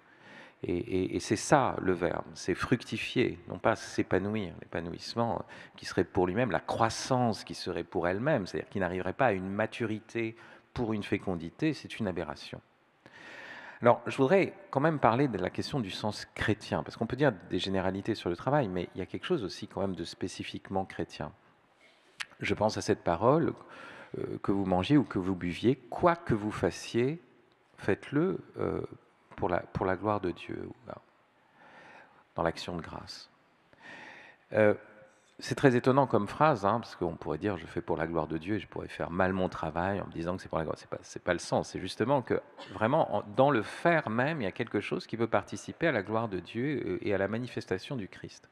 Et c'est ça le verbe, c'est fructifier, non pas s'épanouir. L'épanouissement qui serait pour lui-même, la croissance qui serait pour elle-même, c'est-à-dire qui n'arriverait pas à une maturité pour une fécondité, c'est une aberration. Alors, je voudrais quand même parler de la question du sens chrétien, parce qu'on peut dire des généralités sur le travail, mais il y a quelque chose aussi quand même de spécifiquement chrétien. Je pense à cette parole, que vous mangiez ou que vous buviez, quoi que vous fassiez, faites-le pour la gloire de Dieu, dans l'action de grâce. C'est très étonnant comme phrase, parce qu'on pourrait dire « je fais pour la gloire de Dieu » et je pourrais faire mal mon travail en me disant que c'est pour la gloire. C'est pas le sens, c'est justement que vraiment, dans le faire même, il y a quelque chose qui peut participer à la gloire de Dieu et à la manifestation du Christ.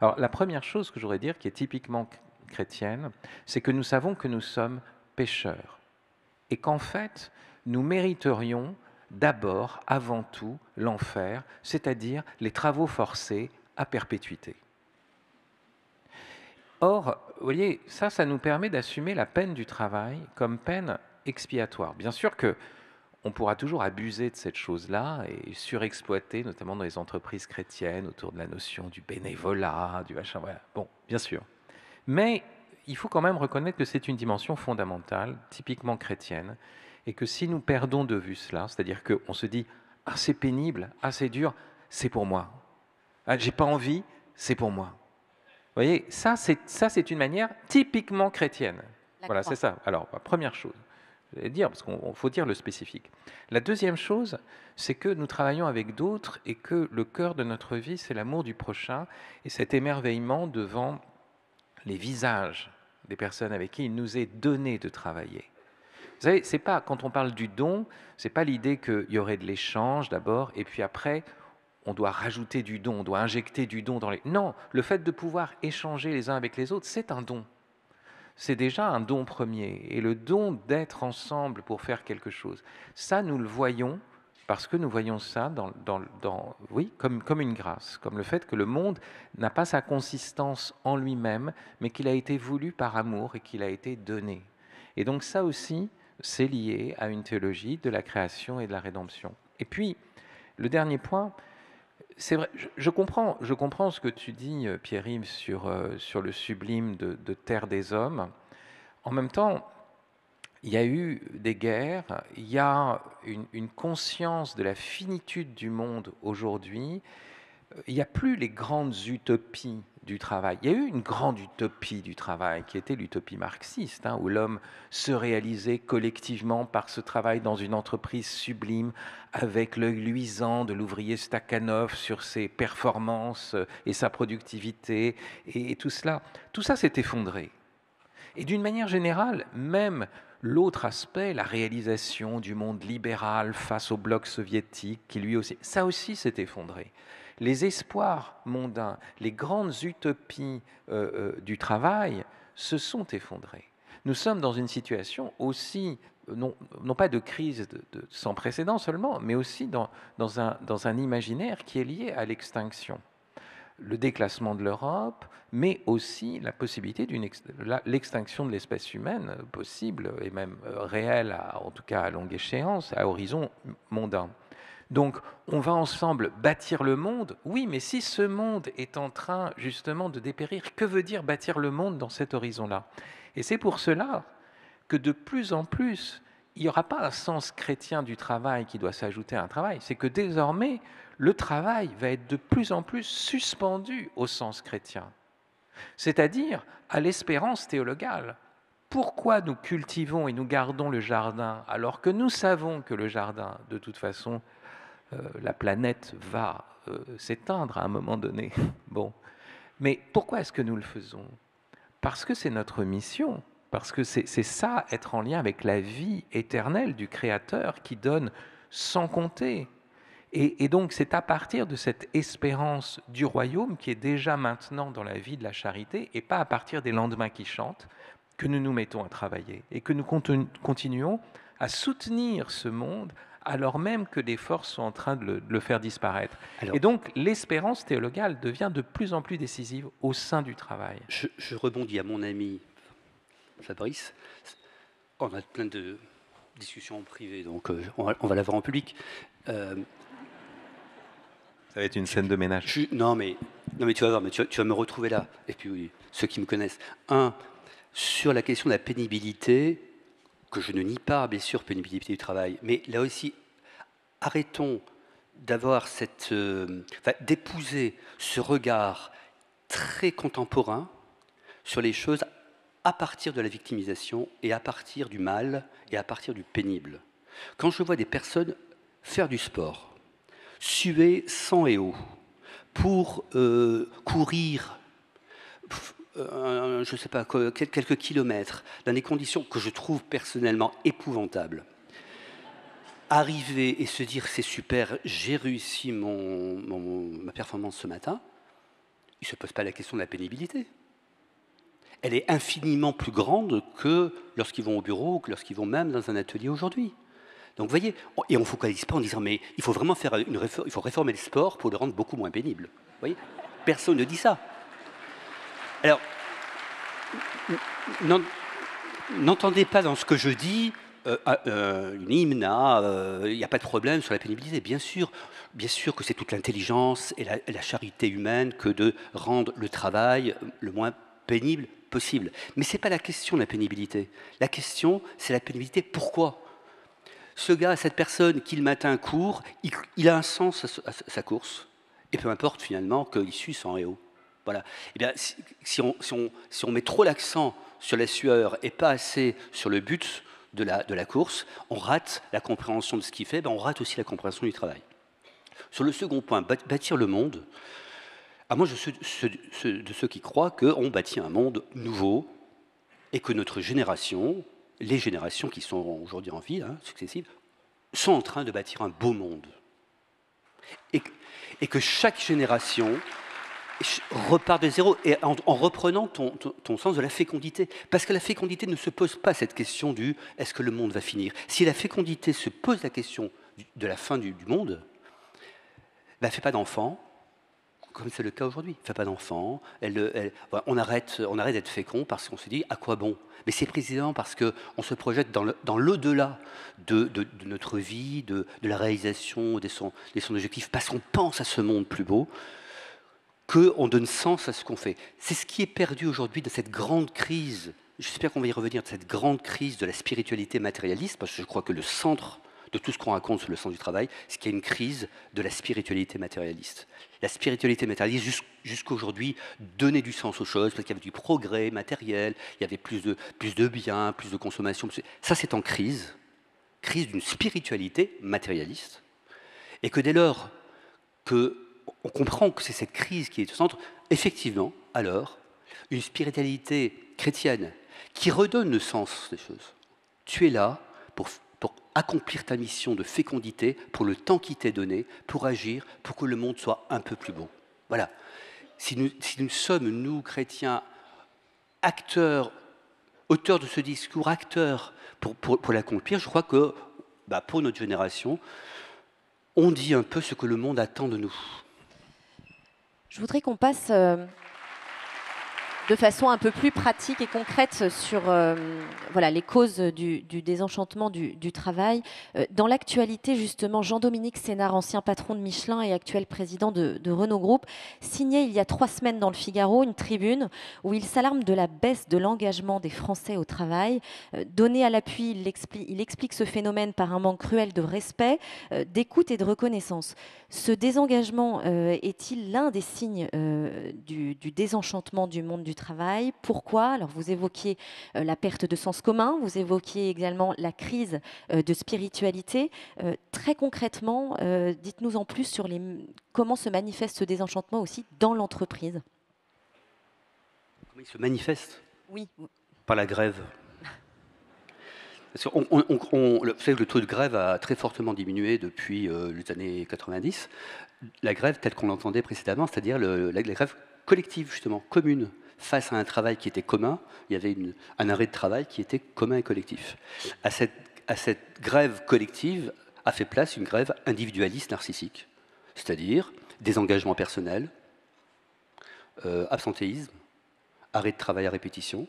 Alors, la première chose que je voudrais dire, qui est typiquement chrétienne, c'est que nous savons que nous sommes pécheurs et qu'en fait, nous mériterions d'abord, avant tout, l'enfer, c'est-à-dire les travaux forcés à perpétuité. Or, vous voyez, ça nous permet d'assumer la peine du travail comme peine expiatoire. Bien sûr que on pourra toujours abuser de cette chose-là et surexploiter, notamment dans les entreprises chrétiennes, autour de la notion du bénévolat, du machin, voilà. Bon, bien sûr. Mais il faut quand même reconnaître que c'est une dimension fondamentale, typiquement chrétienne, et que si nous perdons de vue cela, c'est-à-dire qu'on se dit « Ah, c'est pénible, ah, c'est dur, c'est pour moi. Ah, j'ai pas envie, c'est pour moi. » Vous voyez, ça c'est une manière typiquement chrétienne. Voilà, c'est ça. Alors, première chose, je vais dire, parce qu'il faut dire le spécifique. La deuxième chose, c'est que nous travaillons avec d'autres et que le cœur de notre vie, c'est l'amour du prochain et cet émerveillement devant les visages des personnes avec qui il nous est donné de travailler. Vous savez, c'est pas, quand on parle du don, c'est pas l'idée qu'il y aurait de l'échange d'abord et puis après, on doit rajouter du don, on doit injecter du don dans les... Non, le fait de pouvoir échanger les uns avec les autres, c'est un don. C'est déjà un don premier. Et le don d'être ensemble pour faire quelque chose, ça, nous le voyons parce que nous voyons ça oui, comme une grâce, comme le fait que le monde n'a pas sa consistance en lui-même, mais qu'il a été voulu par amour et qu'il a été donné. Et donc ça aussi, c'est lié à une théologie de la création et de la rédemption. Et puis, le dernier point, c'est vrai, je comprends ce que tu dis, Pierre-Yves, sur le sublime de Terre des hommes. En même temps, il y a eu des guerres, il y a une conscience de la finitude du monde aujourd'hui. Il n'y a plus les grandes utopies du travail. Il y a eu une grande utopie du travail qui était l'utopie marxiste, où l'homme se réalisait collectivement par ce travail dans une entreprise sublime avec l'œil luisant de l'ouvrier Stakhanov sur ses performances et sa productivité et tout cela. Tout ça s'est effondré. Et d'une manière générale, même l'autre aspect, la réalisation du monde libéral face au bloc soviétique, qui lui aussi, ça aussi s'est effondré. Les espoirs mondains, les grandes utopies du travail se sont effondrés. Nous sommes dans une situation aussi, non pas de crise sans précédent seulement, mais aussi dans un imaginaire qui est lié à l'extinction. Le déclassement de l'Europe, mais aussi la possibilité l'extinction de l'espèce humaine possible et même réelle, en tout cas à longue échéance, à horizon mondain. Donc, on va ensemble bâtir le monde. Oui, mais si ce monde est en train justement de dépérir, que veut dire bâtir le monde dans cet horizon-là? Et c'est pour cela que de plus en plus, il n'y aura pas un sens chrétien du travail qui doit s'ajouter à un travail. C'est que désormais, le travail va être de plus en plus suspendu au sens chrétien, c'est-à-dire à l'espérance théologale. Pourquoi nous cultivons et nous gardons le jardin alors que nous savons que le jardin, de toute façon, la planète va s'éteindre à un moment donné. Bon. Mais pourquoi est-ce que nous le faisons? Parce que c'est notre mission, parce que c'est ça, être en lien avec la vie éternelle du Créateur qui donne sans compter. Et donc c'est à partir de cette espérance du royaume qui est déjà maintenant dans la vie de la charité, et pas à partir des lendemains qui chantent, que nous nous mettons à travailler, et que nous continuons à soutenir ce monde alors même que des forces sont en train de le faire disparaître. Alors, et donc, l'espérance théologale devient de plus en plus décisive au sein du travail. Je rebondis à mon ami Fabrice. On a plein de discussions en privé, donc on va l'avoir en public. Ça va être une scène de ménage. Non, mais tu vas voir, mais tu vas me retrouver là. Et puis, oui, ceux qui me connaissent. Sur la question de la pénibilité, que je ne nie pas, bien sûr, pénibilité du travail, mais là aussi, arrêtons d'avoir d'épouser ce regard très contemporain sur les choses à partir de la victimisation et à partir du mal et à partir du pénible. Quand je vois des personnes faire du sport, suer sang et eau, pour courir, je ne sais pas, quelques kilomètres, dans des conditions que je trouve personnellement épouvantables, arriver et se dire c'est super, j'ai réussi ma performance ce matin, il ne se pose pas la question de la pénibilité. Elle est infiniment plus grande que lorsqu'ils vont au bureau ou que lorsqu'ils vont même dans un atelier aujourd'hui. Donc vous voyez, et on ne focalise pas en disant mais il faut vraiment faire il faut réformer le sport pour le rendre beaucoup moins pénible. Vous voyez, personne ne dit ça. Alors, n'entendez pas dans ce que je dis une hymne, il n'y a pas de problème sur la pénibilité. Bien sûr que c'est toute l'intelligence et la charité humaine que de rendre le travail le moins pénible possible. Mais ce n'est pas la question de la pénibilité. La question, c'est la pénibilité. Pourquoi ? Ce gars, cette personne qui le matin court, il a un sens à sa course. Et peu importe finalement qu'il sue sang et eau. Voilà. Eh bien, si on met trop l'accent sur la sueur et pas assez sur le but de la course, on rate la compréhension de ce qu'il fait, on rate aussi la compréhension du travail. Sur le second point, bâtir le monde, moi je suis de ceux qui croient qu'on bâtit un monde nouveau et que notre génération, les générations qui sont aujourd'hui en vie, successives, sont en train de bâtir un beau monde. Et que chaque génération repart de zéro, et en reprenant ton sens de la fécondité. Parce que la fécondité ne se pose pas cette question du « est-ce que le monde va finir ?» Si la fécondité se pose la question de la fin du monde, elle ne fait pas d'enfants, comme c'est le cas aujourd'hui. Elle ne fait pas d'enfants, on arrête d'être fécond parce qu'on se dit « à quoi bon ?» Mais c'est précisément parce qu'on se projette dans l'au-delà de notre vie, de la réalisation de son objectif, parce qu'on pense à ce monde plus beau, qu'on donne sens à ce qu'on fait. C'est ce qui est perdu aujourd'hui de cette grande crise, j'espère qu'on va y revenir, de cette grande crise de la spiritualité matérialiste, parce que je crois que le centre de tout ce qu'on raconte sur le sens du travail, c'est qu'il y a une crise de la spiritualité matérialiste. La spiritualité matérialiste, jusqu'aujourd'hui, donnait du sens aux choses, parce qu'il y avait du progrès matériel, il y avait plus de biens, plus de consommation. Ça, c'est en crise d'une spiritualité matérialiste, et que dès lors que on comprend que c'est cette crise qui est au centre, effectivement, alors, une spiritualité chrétienne qui redonne le sens des choses. Tu es là pour accomplir ta mission de fécondité, pour le temps qui t'est donné, pour agir, pour que le monde soit un peu plus beau. Voilà. Si nous sommes, nous, chrétiens, acteurs, auteurs de ce discours, acteurs pour l'accomplir, je crois que, pour notre génération, on dit un peu ce que le monde attend de nous. Je voudrais qu'on passe de façon un peu plus pratique et concrète sur les causes du désenchantement du travail. Dans l'actualité, justement, Jean-Dominique Sénard, ancien patron de Michelin et actuel président de Renault Group, signait il y a 3 semaines dans le Figaro une tribune où il s'alarme de la baisse de l'engagement des Français au travail. Donné à l'appui, il explique ce phénomène par un manque cruel de respect, d'écoute et de reconnaissance. Ce désengagement est-il l'un des signes du désenchantement du monde du travail? Pourquoi? Alors vous évoquiez la perte de sens commun, vous évoquiez également la crise de spiritualité. Très concrètement, dites-nous en plus sur comment se manifeste ce désenchantement aussi dans l'entreprise. Comment il se manifeste? Oui. Par la grève. Parce vous savez que le taux de grève a très fortement diminué depuis les années 90. La grève telle qu'on l'entendait précédemment, c'est-à-dire la grève collective, justement, commune, face à un travail qui était commun, il y avait un arrêt de travail qui était commun et collectif. À cette grève collective a fait place une grève individualiste narcissique, c'est-à-dire désengagement personnel, absentéisme, arrêt de travail à répétition,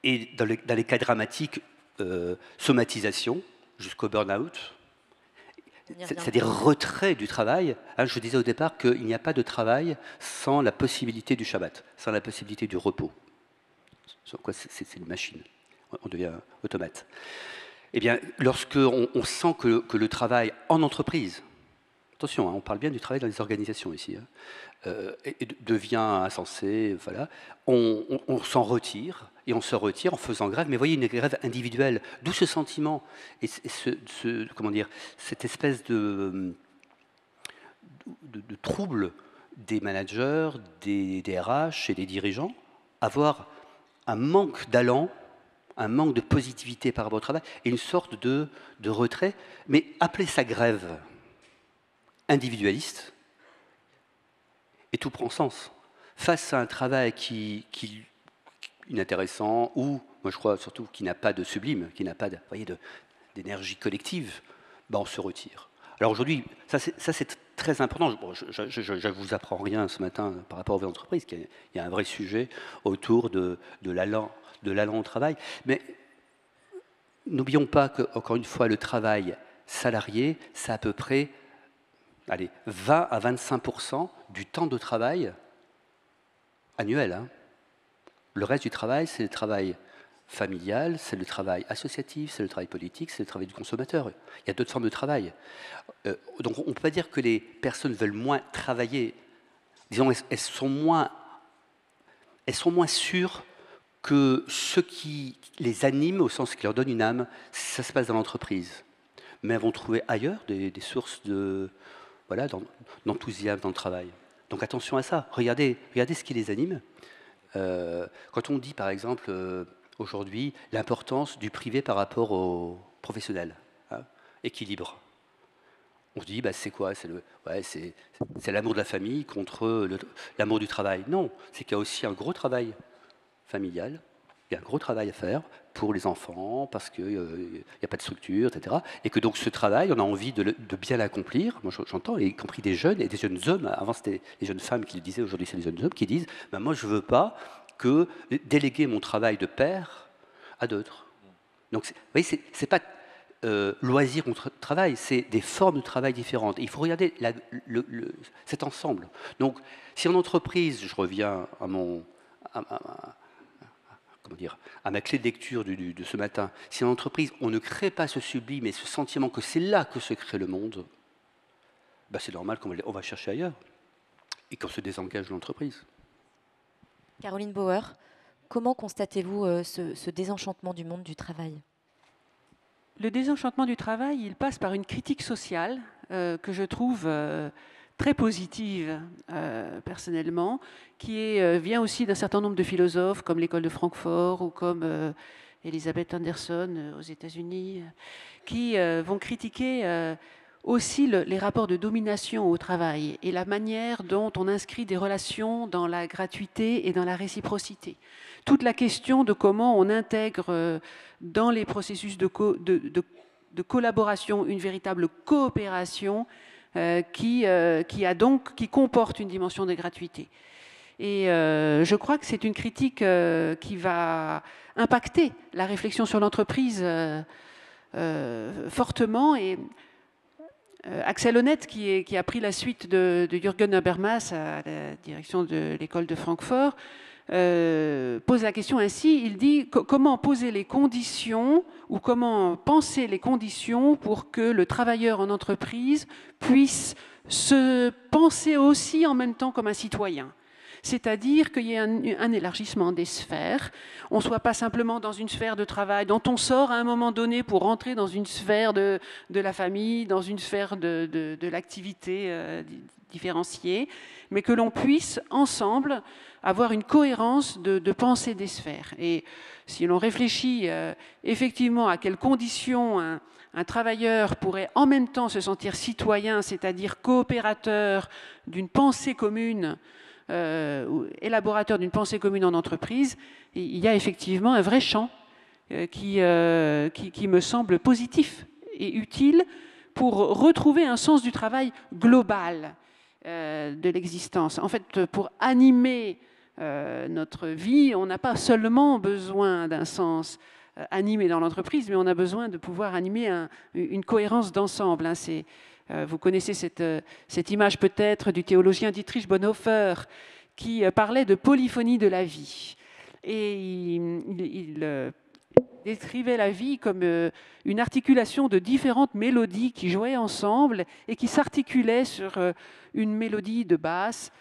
et dans les cas dramatiques, somatisation jusqu'au burn-out, c'est-à-dire retrait du travail. Je disais au départ qu'il n'y a pas de travail sans la possibilité du Shabbat, sans la possibilité du repos. Sur quoi c'est une machine, on devient automate. Eh bien, lorsqu'on sent que le travail en entreprise, attention, hein, on parle bien du travail dans les organisations ici, hein, et devient insensé, voilà. On s'en retire, et on se retire en faisant grève, mais voyez, une grève individuelle, d'où ce sentiment, et comment dire, cette espèce de trouble des managers, des RH et des dirigeants, avoir un manque d'allant, un manque de positivité par rapport au travail, et une sorte de retrait, mais appelez ça grève individualiste, et tout prend sens. Face à un travail qui inintéressant, ou, moi je crois surtout, qui n'a pas de sublime, qui n'a pas d'énergie collective, ben on se retire. Alors aujourd'hui, ça c'est très important. Bon, je ne vous apprends rien ce matin par rapport aux entreprises, il y a un vrai sujet autour de l'allant au travail. Mais n'oublions pas que, encore une fois, le travail salarié, c'est à peu près 20 à 25% du temps de travail annuel. Hein. Le reste du travail, c'est le travail familial, c'est le travail associatif, c'est le travail politique, c'est le travail du consommateur. Il y a d'autres formes de travail. Donc on ne peut pas dire que les personnes veulent moins travailler. Disons, elles sont moins sûres que ce qui les anime, au sens qui leur donne une âme, ça se passe dans l'entreprise. Mais elles vont trouver ailleurs des sources d'enthousiasme dans le travail. Donc attention à ça. Regardez ce qui les anime. Quand on dit, par exemple, aujourd'hui, l'importance du privé par rapport au professionnel, hein, équilibre. On se dit, c'est quoi? C'est l'amour de la famille contre l'amour du travail. Non, c'est qu'il y a aussi un gros travail familial, il y a un gros travail à faire pour les enfants, parce qu'il n'y a pas de structure, etc. Et que donc ce travail, on a envie de bien l'accomplir. Moi j'entends, y compris des jeunes et des jeunes hommes, avant c'était les jeunes femmes qui le disaient, aujourd'hui c'est les jeunes hommes qui disent, moi je ne veux pas que déléguer mon travail de père à d'autres. Donc vous voyez, c'est pas loisir ou travail, c'est des formes de travail différentes. Et il faut regarder cet ensemble. Donc si en entreprise, je reviens à ma clé de lecture de ce matin, si en entreprise on ne crée pas ce sublime et ce sentiment que c'est là que se crée le monde, c'est normal qu'on va chercher ailleurs et qu'on se désengage de l'entreprise. Caroline Bauer, comment constatez-vous ce désenchantement du monde du travail? Le désenchantement du travail, il passe par une critique sociale que je trouve très positive personnellement, qui vient aussi d'un certain nombre de philosophes comme l'école de Francfort ou comme Elizabeth Anderson aux États-Unis, qui vont critiquer aussi les rapports de domination au travail et la manière dont on inscrit des relations dans la gratuité et dans la réciprocité. Toute la question de comment on intègre dans les processus de collaboration une véritable coopération qui comporte une dimension de gratuité. Et je crois que c'est une critique qui va impacter la réflexion sur l'entreprise fortement. Et Axel Honneth, qui a pris la suite de Jürgen Habermas à la direction de l'école de Francfort, pose la question ainsi, il dit comment poser les conditions ou comment penser les conditions pour que le travailleur en entreprise puisse se penser aussi en même temps comme un citoyen. C'est-à-dire qu'il y ait un élargissement des sphères. On ne soit pas simplement dans une sphère de travail dont on sort à un moment donné pour rentrer dans une sphère de la famille, dans une sphère de l'activité différenciée, mais que l'on puisse ensemble avoir une cohérence de pensée des sphères. Et si l'on réfléchit effectivement à quelles conditions un travailleur pourrait en même temps se sentir citoyen, c'est-à-dire coopérateur d'une pensée commune, élaborateur d'une pensée commune en entreprise, il y a effectivement un vrai champ qui me semble positif et utile pour retrouver un sens du travail global de l'existence. En fait, pour animer notre vie, on n'a pas seulement besoin d'un sens animé dans l'entreprise, mais on a besoin de pouvoir animer une cohérence d'ensemble. Vous connaissez cette image peut-être du théologien Dietrich Bonhoeffer qui parlait de polyphonie de la vie. Et décrivait la vie comme une articulation de différentes mélodies qui jouaient ensemble et qui s'articulaient sur une mélodie de basse,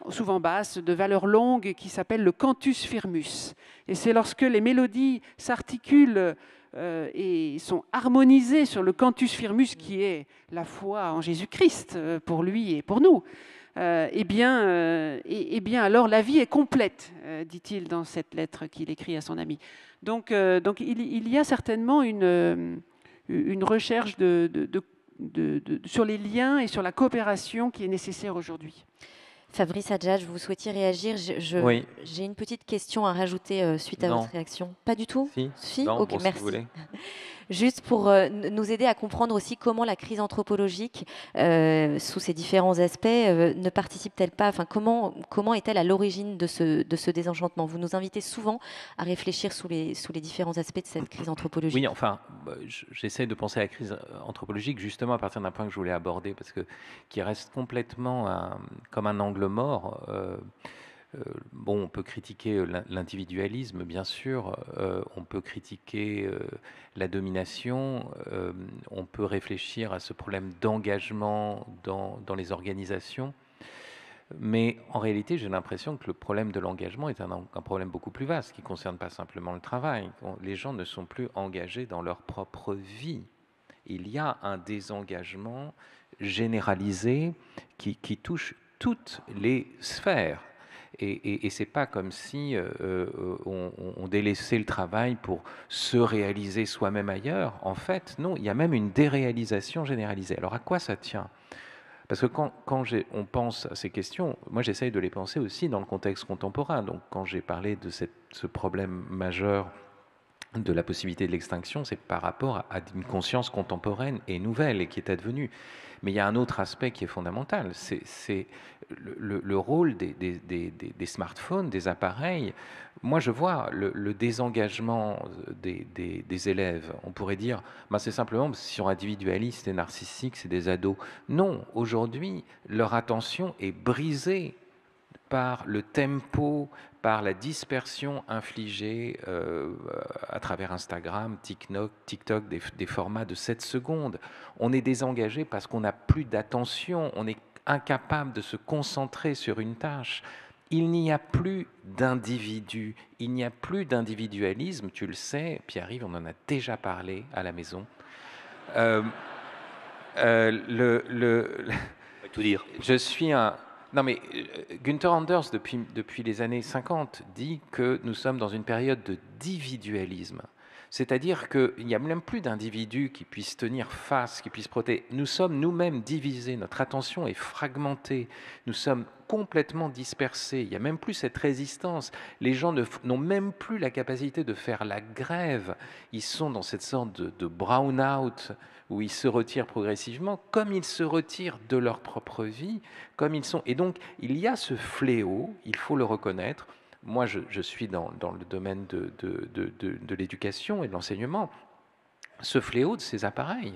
souvent basse, de valeur longue, qui s'appelle le cantus firmus. Et c'est lorsque les mélodies s'articulent et sont harmonisées sur le cantus firmus, qui est la foi en Jésus-Christ pour lui et pour nous, eh bien, alors la vie est complète, dit-il dans cette lettre qu'il écrit à son ami. Donc il y a certainement une recherche sur les liens et sur la coopération qui est nécessaire aujourd'hui. Fabrice Adjadj, vous souhaitiez réagir? Oui. J'ai une petite question à rajouter suite à votre réaction. Pas du tout? Si, non, ok, bon, merci. Si vous voulez. Juste pour nous aider à comprendre aussi comment la crise anthropologique, sous ses différents aspects, ne participe-t-elle pas, enfin, comment est-elle à l'origine de ce désenchantement? Vous nous invitez souvent à réfléchir sous les différents aspects de cette crise anthropologique. Oui, enfin, j'essaie de penser à la crise anthropologique justement à partir d'un point que je voulais aborder, parce que qui reste complètement comme un angle mort. Bon, on peut critiquer l'individualisme, bien sûr, on peut critiquer la domination, on peut réfléchir à ce problème d'engagement dans les organisations, mais en réalité, j'ai l'impression que le problème de l'engagement est un problème beaucoup plus vaste, qui ne concerne pas simplement le travail. Les gens ne sont plus engagés dans leur propre vie. Il y a un désengagement généralisé qui touche toutes les sphères. Et c'est pas comme si on délaissait le travail pour se réaliser soi-même ailleurs. En fait, non, il y a même une déréalisation généralisée. Alors à quoi ça tient? Parce que quand on pense à ces questions, moi j'essaye de les penser aussi dans le contexte contemporain. Donc quand j'ai parlé de ce problème majeur de la possibilité de l'extinction, c'est par rapport à une conscience contemporaine et nouvelle et qui est advenue. Mais il y a un autre aspect qui est fondamental, c'est le rôle des smartphones, des appareils. Moi, je vois le désengagement des élèves. On pourrait dire, bah, c'est simplement parce qu'ils sont individualistes et narcissiques, c'est des ados. Non, aujourd'hui, leur attention est brisée par le tempo, par la dispersion infligée à travers Instagram, TikTok, des formats de 7 secondes. On est désengagé parce qu'on n'a plus d'attention, on est incapable de se concentrer sur une tâche. Il n'y a plus d'individu, il n'y a plus d'individualisme, tu le sais, Pierre-Yves, on en a déjà parlé à la maison. Tout dire. Je suis un... Non mais Günther Anders, depuis les années 50, dit que nous sommes dans une période de dividualisme. C'est-à-dire qu'il n'y a même plus d'individus qui puissent tenir face, qui puissent protéger. Nous sommes nous-mêmes divisés, notre attention est fragmentée, nous sommes complètement dispersés, il n'y a même plus cette résistance. Les gens n'ont même plus la capacité de faire la grève, ils sont dans cette sorte de brown-out, où ils se retirent progressivement, comme ils se retirent de leur propre vie, comme ils sont. Et donc, il y a ce fléau, il faut le reconnaître. Moi, je suis dans le domaine de l'éducation et de l'enseignement. Ce fléau de ces appareils.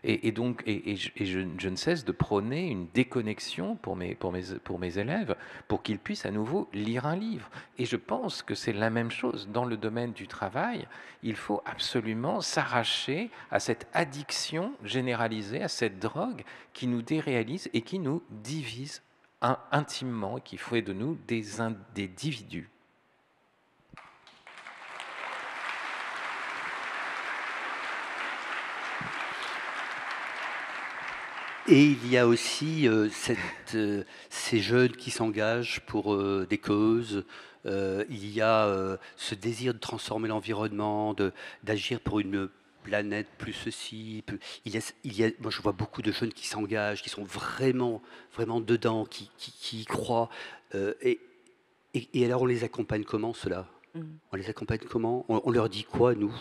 Et donc, je ne cesse de prôner une déconnexion pour mes élèves, pour qu'ils puissent à nouveau lire un livre. Et je pense que c'est la même chose dans le domaine du travail. Il faut absolument s'arracher à cette addiction généralisée, à cette drogue qui nous déréalise et qui nous divise intimement, qui fait de nous des individus. Et il y a aussi ces jeunes qui s'engagent pour des causes. Il y a ce désir de transformer l'environnement, d'agir pour une planète plus ceci. Moi, je vois beaucoup de jeunes qui s'engagent, qui sont vraiment, vraiment dedans, qui y croient. Et alors, on les accompagne comment, ceux-là? On les accompagne comment? On leur dit quoi, nous?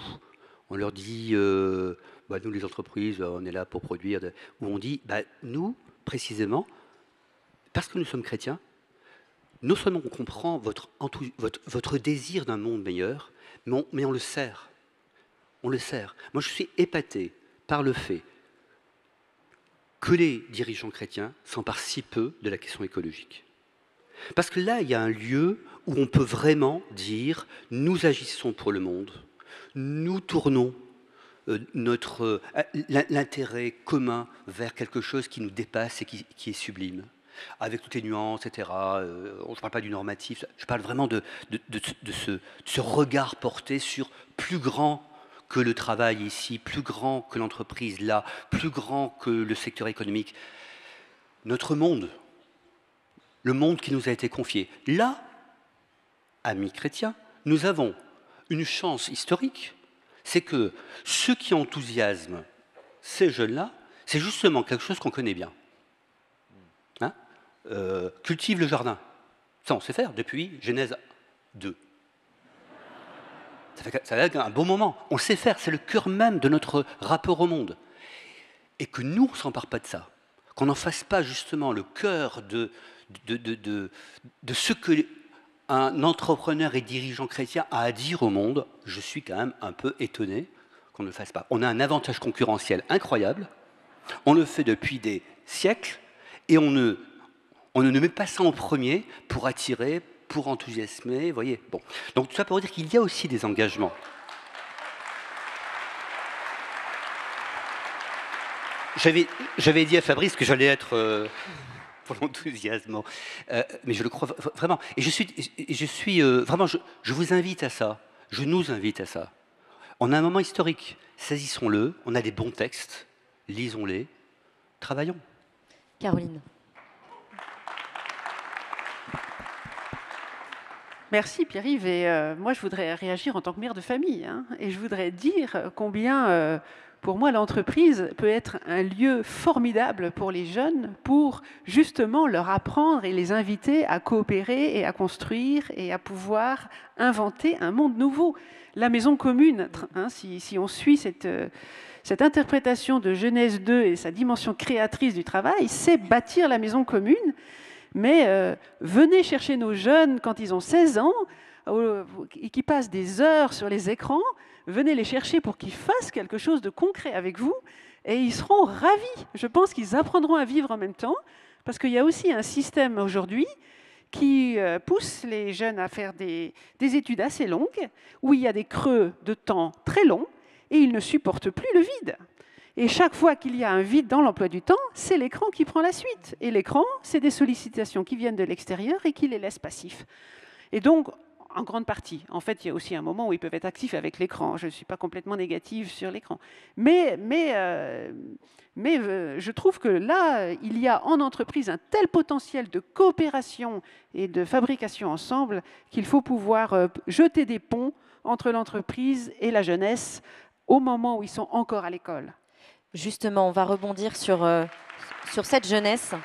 On leur dit, nous les entreprises, on est là pour produire, ou on dit, nous, précisément, parce que nous sommes chrétiens, non seulement on comprend votre désir d'un monde meilleur, mais on le sert. On le sert. Moi, je suis épaté par le fait que les dirigeants chrétiens s'emparent si peu de la question écologique. Parce que là, il y a un lieu où on peut vraiment dire, nous agissons pour le monde, nous tournons l'intérêt commun vers quelque chose qui nous dépasse et qui est sublime, avec toutes les nuances, etc. Je ne parle pas du normatif, je parle vraiment de ce regard porté sur plus grand que le travail ici, plus grand que l'entreprise là, plus grand que le secteur économique. Notre monde, le monde qui nous a été confié. Là, amis chrétiens, nous avons une chance historique, c'est que ce qui enthousiasme ces jeunes-là, c'est justement quelque chose qu'on connaît bien. Hein, cultive le jardin. Ça, on sait faire depuis Genèse 2. Ça fait un bon moment. On sait faire, c'est le cœur même de notre rapport au monde. Et que nous, on ne s'empare pas de ça. Qu'on n'en fasse pas justement le cœur de ce que un entrepreneur et dirigeant chrétien a à dire au monde. Je suis quand même un peu étonné qu'on ne le fasse pas. On a un avantage concurrentiel incroyable. On le fait depuis des siècles et on ne met pas ça en premier pour attirer, pour enthousiasmer, vous voyez. Bon. Donc tout ça pour dire qu'il y a aussi des engagements. J'avais dit à Fabrice que j'allais être pour l'enthousiasme, mais je le crois vraiment. Et je suis vraiment, je vous invite à ça, je nous invite à ça. On a un moment historique, saisissons-le, on a des bons textes, lisons-les, travaillons. Caroline. Merci Pierre-Yves. Et moi, je voudrais réagir en tant que mère de famille. Hein, et je voudrais dire combien, pour moi, l'entreprise peut être un lieu formidable pour les jeunes pour justement leur apprendre et les inviter à coopérer et à construire et à pouvoir inventer un monde nouveau. La maison commune, hein, si on suit cette interprétation de Genèse 2 et sa dimension créatrice du travail, c'est bâtir la maison commune. Mais venez chercher nos jeunes quand ils ont 16 ans et qui passent des heures sur les écrans, venez les chercher pour qu'ils fassent quelque chose de concret avec vous et ils seront ravis. Je pense qu'ils apprendront à vivre en même temps parce qu'il y a aussi un système aujourd'hui qui pousse les jeunes à faire des études assez longues où il y a des creux de temps très longs et ils ne supportent plus le vide. Et chaque fois qu'il y a un vide dans l'emploi du temps, c'est l'écran qui prend la suite. Et l'écran, c'est des sollicitations qui viennent de l'extérieur et qui les laissent passifs. Et donc, en grande partie, en fait, il y a aussi un moment où ils peuvent être actifs avec l'écran. Je ne suis pas complètement négative sur l'écran. Mais je trouve que là, il y a en entreprise un tel potentiel de coopération et de fabrication ensemble qu'il faut pouvoir jeter des ponts entre l'entreprise et la jeunesse au moment où ils sont encore à l'école. Justement, on va rebondir sur cette jeunesse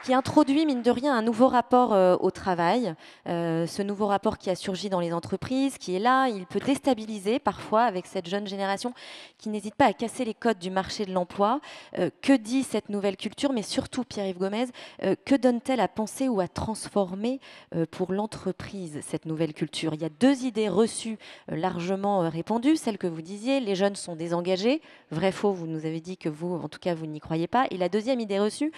qui introduit, mine de rien, un nouveau rapport au travail. Ce nouveau rapport qui a surgi dans les entreprises, qui est là, il peut déstabiliser parfois avec cette jeune génération qui n'hésite pas à casser les codes du marché de l'emploi. Que dit cette nouvelle culture? Mais surtout, Pierre-Yves Gomez, que donne-t-elle à penser ou à transformer pour l'entreprise, cette nouvelle culture? Il y a deux idées reçues largement répandues. Celle que vous disiez, les jeunes sont désengagés. Vrai, faux, vous nous avez dit que vous, en tout cas, vous n'y croyez pas. Et la deuxième idée reçue,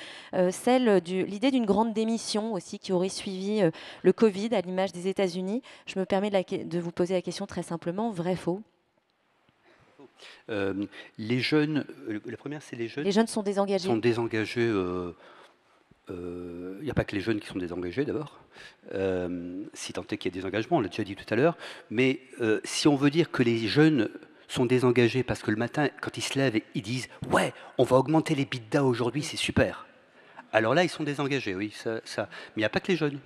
celle l'idée d'une grande démission aussi qui aurait suivi le Covid à l'image des États-Unis. Je me permets de vous poser la question très simplement, vrai, faux? Les jeunes, la première c'est les jeunes. Les jeunes sont désengagés. Sont désengagés. Il n'y a pas que les jeunes qui sont désengagés d'abord, si tant est qu'il y a des engagements, on l'a déjà dit tout à l'heure, mais si on veut dire que les jeunes sont désengagés parce que le matin, quand ils se lèvent, ils disent « Ouais, on va augmenter les bidas aujourd'hui, c'est super », alors là, ils sont désengagés, oui. Mais il n'y a pas que les jeunes.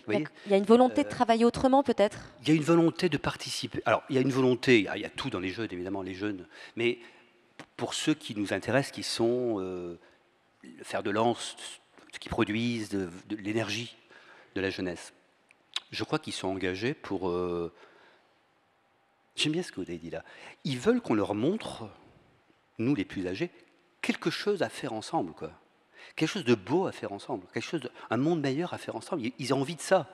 Il y a une volonté de travailler autrement, peut-être? Il y a une volonté de participer. Alors, il y a une volonté, il y a tout dans les jeunes, évidemment, les jeunes. Mais pour ceux qui nous intéressent, qui sont le fer de lance, qui produisent de l'énergie de la jeunesse, je crois qu'ils sont engagés pour... J'aime bien ce que vous avez dit là. Ils veulent qu'on leur montre, nous les plus âgés, quelque chose à faire ensemble, quoi. Quelque chose de beau à faire ensemble, un monde meilleur à faire ensemble. Ils ont envie de ça.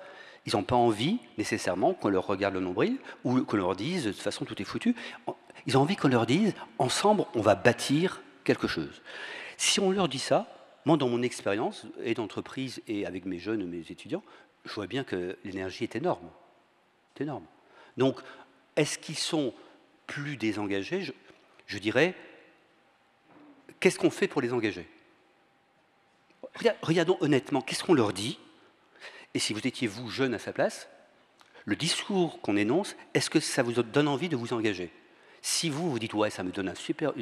Ils n'ont pas envie nécessairement qu'on leur regarde le nombril ou qu'on leur dise de toute façon tout est foutu. Ils ont envie qu'on leur dise ensemble on va bâtir quelque chose. Si on leur dit ça, moi dans mon expérience et d'entreprise et avec mes jeunes, mes étudiants, je vois bien que l'énergie est énorme. C'est énorme. Donc est-ce qu'ils sont plus désengagés? Je dirais, qu'est-ce qu'on fait pour les engager? Regardons honnêtement, qu'est-ce qu'on leur dit? Et si vous étiez, vous, jeune à sa place, le discours qu'on énonce, est-ce que ça vous donne envie de vous engager? Si vous, vous dites, ouais, ça me donne une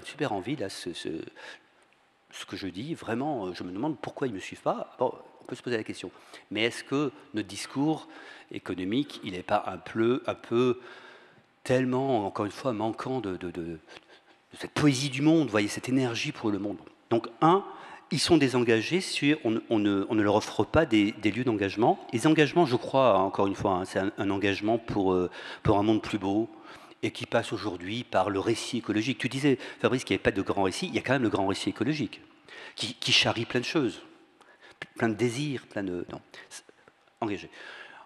super envie, là, ce que je dis, vraiment, je me demande pourquoi ils ne me suivent pas. Bon, on peut se poser la question. Mais est-ce que notre discours économique, il n'est pas un peu tellement, encore une fois, manquant de cette poésie du monde, voyez, cette énergie pour le monde? Donc, ils sont désengagés si on ne leur offre pas des lieux d'engagement. Les engagements, je crois, encore une fois, c'est un engagement pour un monde plus beau, et qui passe aujourd'hui par le récit écologique. Tu disais, Fabrice, qu'il n'y avait pas de grand récit. Il y a quand même le grand récit écologique, qui charrie plein de choses, plein de désirs, plein de... Non, engagé.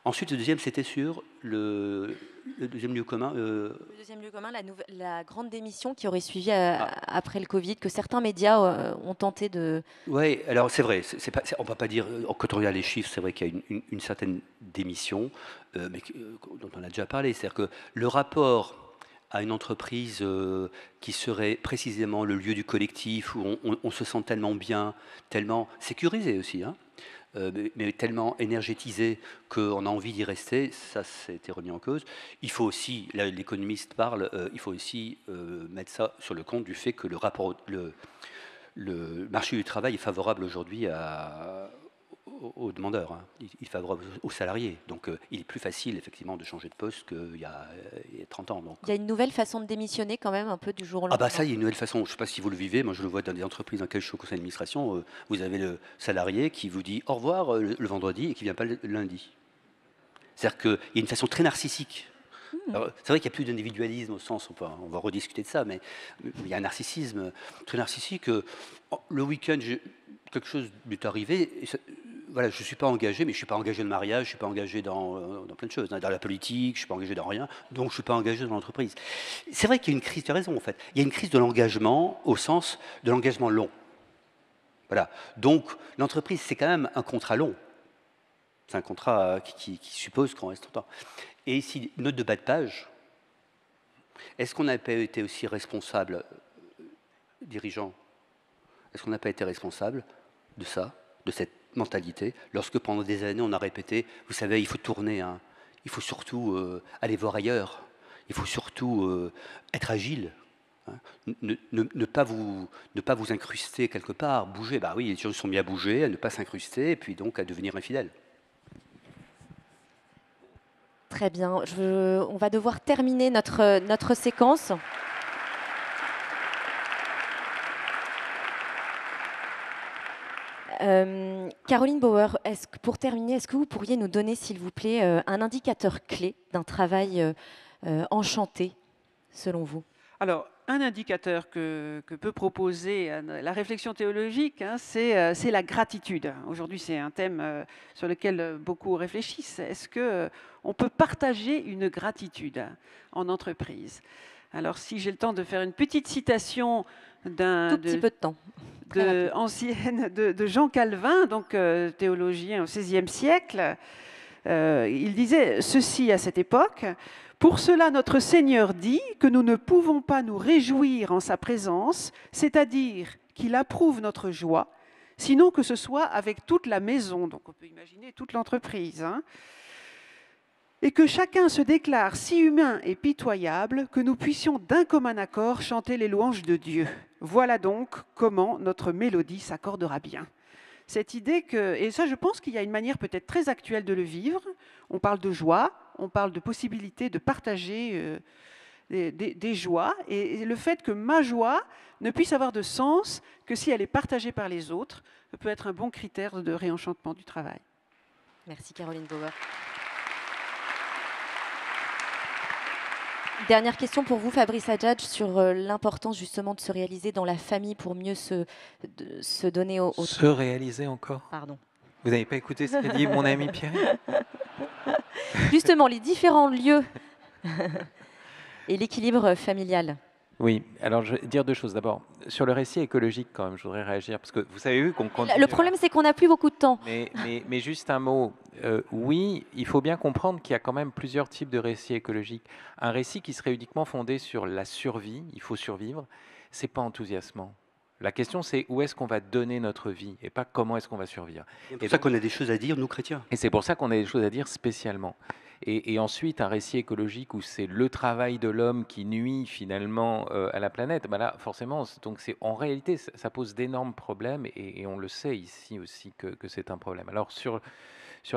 Ensuite, le deuxième, c'était sur le deuxième lieu commun. Le deuxième lieu commun, la grande démission qui aurait suivi après le Covid, que certains médias ont tenté de... Oui, alors c'est vrai, on ne va pas dire, quand on regarde les chiffres, c'est vrai qu'il y a une certaine démission, mais dont on a déjà parlé. C'est-à-dire que le rapport à une entreprise qui serait précisément le lieu du collectif, où on se sent tellement bien, tellement sécurisé aussi, hein, mais tellement énergétisé qu'on a envie d'y rester, ça été remis en cause. Il faut aussi, là l'économiste parle, il faut aussi mettre ça sur le compte du fait que le marché du travail est favorable aujourd'hui aux demandeurs, hein. Il est favorable aux salariés. Donc il est plus facile effectivement de changer de poste qu'il y a 30 ans. Donc. Il y a une nouvelle façon de démissionner quand même, un peu du jour au lendemain. Ah bah ça, il y a une nouvelle façon. Je ne sais pas si vous le vivez, moi je le vois dans des entreprises dans lesquelles je suis au conseil d'administration. Vous avez le salarié qui vous dit au revoir le vendredi et qui ne vient pas le lundi. C'est-à-dire qu'il y a une façon très narcissique. C'est vrai qu'il n'y a plus d'individualisme au sens, on va rediscuter de ça, mais il y a un narcissisme très narcissique. Le week-end, quelque chose m'est arrivé. Voilà, je ne suis pas engagé, mais je ne suis pas engagé dans le mariage, je ne suis pas engagé dans plein de choses, dans la politique, je ne suis pas engagé dans rien, donc je ne suis pas engagé dans l'entreprise. C'est vrai qu'il y a une crise, tu as raison en fait, il y a une crise de l'engagement au sens de l'engagement long. Voilà, donc l'entreprise c'est quand même un contrat long, c'est un contrat qui suppose qu'on reste longtemps. Et ici, note de bas de page, est-ce qu'on n'a pas été aussi responsable, dirigeant, est-ce qu'on n'a pas été responsable de ça, de cette mentalité, lorsque pendant des années on a répété, vous savez, il faut tourner, hein, il faut surtout aller voir ailleurs, il faut surtout être agile, hein, ne pas vous incruster quelque part, bouger, bah oui, les gens sont mis à bouger, à ne pas s'incruster, et puis donc à devenir infidèles. Très bien, on va devoir terminer notre séquence. Caroline Bauer, pour terminer, est-ce que vous pourriez nous donner, s'il vous plaît, un indicateur clé d'un travail enchanté, selon vous? Alors, un indicateur que peut proposer la réflexion théologique, hein, c'est la gratitude. Aujourd'hui, c'est un thème sur lequel beaucoup réfléchissent. Est-ce qu'on peut partager une gratitude en entreprise? Alors, si j'ai le temps de faire une petite citation Tout petit peu de temps. de Jean Calvin, donc théologien au XVIe siècle, il disait ceci à cette époque: « Pour cela, notre Seigneur dit que nous ne pouvons pas nous réjouir en sa présence, c'est-à-dire qu'il approuve notre joie, sinon que ce soit avec toute la maison. » Donc on peut imaginer toute l'entreprise. Hein. Et que chacun se déclare si humain et pitoyable que nous puissions d'un commun accord chanter les louanges de Dieu. Voilà donc comment notre mélodie s'accordera bien. Cette idée que, et ça je pense qu'il y a une manière peut-être très actuelle de le vivre, on parle de joie, on parle de possibilité de partager des joies, et le fait que ma joie ne puisse avoir de sens que si elle est partagée par les autres, peut être un bon critère de réenchantement du travail. Merci Caroline Bauer. Dernière question pour vous, Fabrice Adjadj, sur l'importance justement de se réaliser dans la famille pour mieux se donner au Se réaliser encore. Pardon. Vous n'avez pas écouté ce qu'a dit mon ami Pierre? Justement, les différents lieux et l'équilibre familial. Oui, alors je vais dire deux choses. D'abord, sur le récit écologique, quand même, je voudrais réagir, parce que vous avez vu qu'on continue. Le problème, c'est qu'on n'a plus beaucoup de temps. Mais juste un mot. Oui, il faut bien comprendre qu'il y a quand même plusieurs types de récits écologiques. Un récit qui serait uniquement fondé sur la survie, il faut survivre, c'est pas enthousiasmant. La question, c'est où est-ce qu'on va donner notre vie et pas comment est-ce qu'on va survivre. C'est pour ça qu'on a des choses à dire, nous chrétiens. Et c'est pour ça qu'on a des choses à dire spécialement. Et ensuite, un récit écologique où c'est le travail de l'homme qui nuit finalement à la planète, ben là, forcément, donc en réalité, ça pose d'énormes problèmes et on le sait ici aussi que c'est un problème. Alors, sur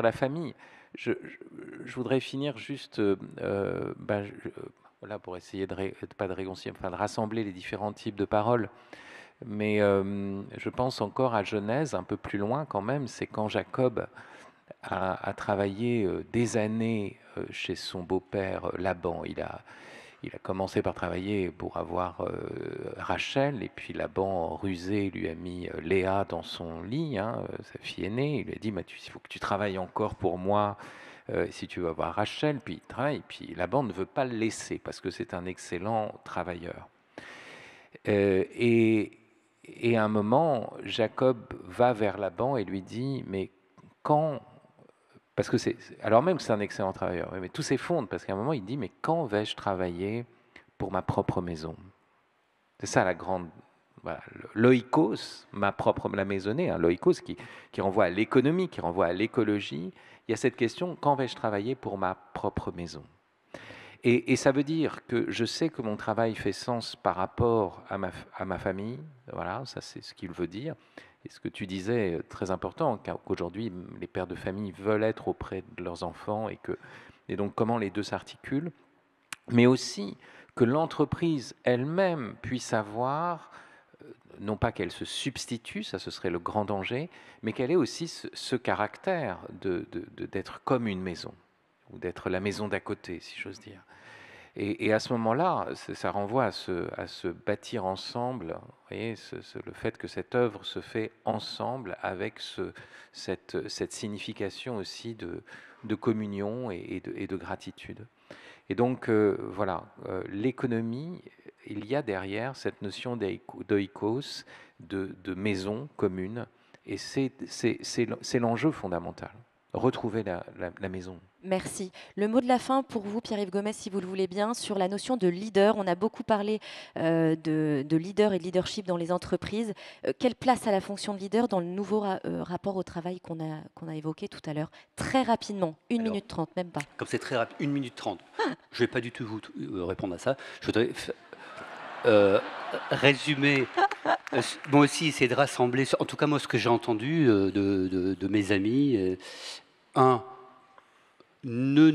la famille, je voudrais finir juste là, pour essayer pas de réconcilier, enfin de rassembler les différents types de paroles. Mais je pense encore à Genèse, un peu plus loin quand même, c'est quand Jacob a travaillé des années chez son beau-père Laban. Il a commencé par travailler pour avoir Rachel, et puis Laban, rusé, lui a mis Léa dans son lit, sa fille aînée. Il lui a dit, il faut que tu travailles encore pour moi si tu veux avoir Rachel. Puis il travaille, puis Laban ne veut pas le laisser parce que c'est un excellent travailleur. Et à un moment, Jacob va vers Laban et lui dit, mais quand... Parce que alors même que c'est un excellent travailleur, mais tout s'effondre parce qu'à un moment il dit, mais quand vais-je travailler pour ma propre maison? C'est ça la grande... Voilà, l'oikos, la maisonnée, l'oikos qui renvoie à l'économie, qui renvoie à l'écologie. Il y a cette question, quand vais-je travailler pour ma propre maison? Et ça veut dire que je sais que mon travail fait sens par rapport à ma famille. Voilà, ça c'est ce qu'il veut dire. Et ce que tu disais, très important, qu'aujourd'hui les pères de famille veulent être auprès de leurs enfants et donc comment les deux s'articulent. Mais aussi que l'entreprise elle-même puisse avoir, non pas qu'elle se substitue, ça ce serait le grand danger, mais qu'elle ait aussi ce caractère d'être comme une maison, ou d'être la maison d'à côté, si j'ose dire. Et à ce moment-là, ça renvoie à se bâtir ensemble, vous voyez, le fait que cette œuvre se fait ensemble avec cette signification aussi de communion et de gratitude. Et donc, voilà, l'économie, il y a derrière cette notion d'oikos, de maison commune, et c'est l'enjeu fondamental. Retrouver la maison. Merci. Le mot de la fin pour vous, Pierre-Yves Gomez, si vous le voulez bien, sur la notion de leader. On a beaucoup parlé de leader et de leadership dans les entreprises. Quelle place a la fonction de leader dans le nouveau rapport au travail qu'on a évoqué tout à l'heure? Très rapidement, 1 minute 30, même pas. Comme c'est très rapide, 1 minute 30. Je ne vais pas du tout vous répondre à ça. Je voudrais résumer, moi aussi essayer de rassembler, en tout cas moi ce que j'ai entendu de mes amis. Ne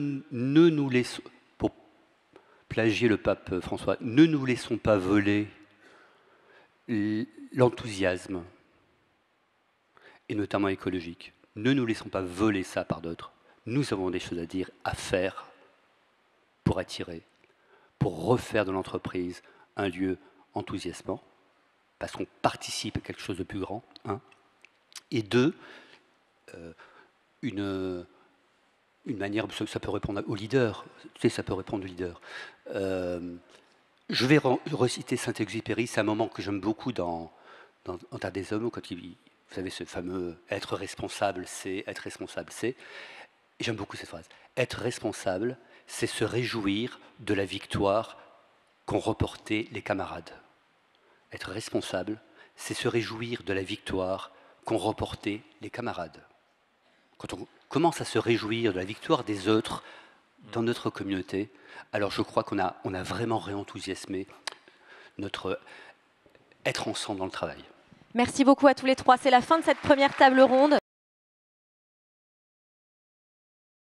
nous laissons, pour plagier le pape François, ne nous laissons pas voler l'enthousiasme, et notamment écologique. Ne nous laissons pas voler ça par d'autres. Nous avons des choses à dire, à faire, pour attirer, pour refaire de l'entreprise un lieu enthousiasmant, parce qu'on participe à quelque chose de plus grand. Et deux, une manière, ça peut répondre aux leaders, ça peut répondre aux leaders. Je vais reciter Saint-Exupéry, c'est un moment que j'aime beaucoup dans Terre des Hommes, quand vous savez ce fameux « être responsable, c'est », j'aime beaucoup cette phrase. Être responsable, c'est se réjouir de la victoire qu'ont remportée les camarades. Être responsable, c'est se réjouir de la victoire qu'ont remportée les camarades. Quand on commence à se réjouir de la victoire des autres dans notre communauté, alors je crois qu'on a vraiment réenthousiasmé notre être ensemble dans le travail. Merci beaucoup à tous les trois. C'est la fin de cette première table ronde.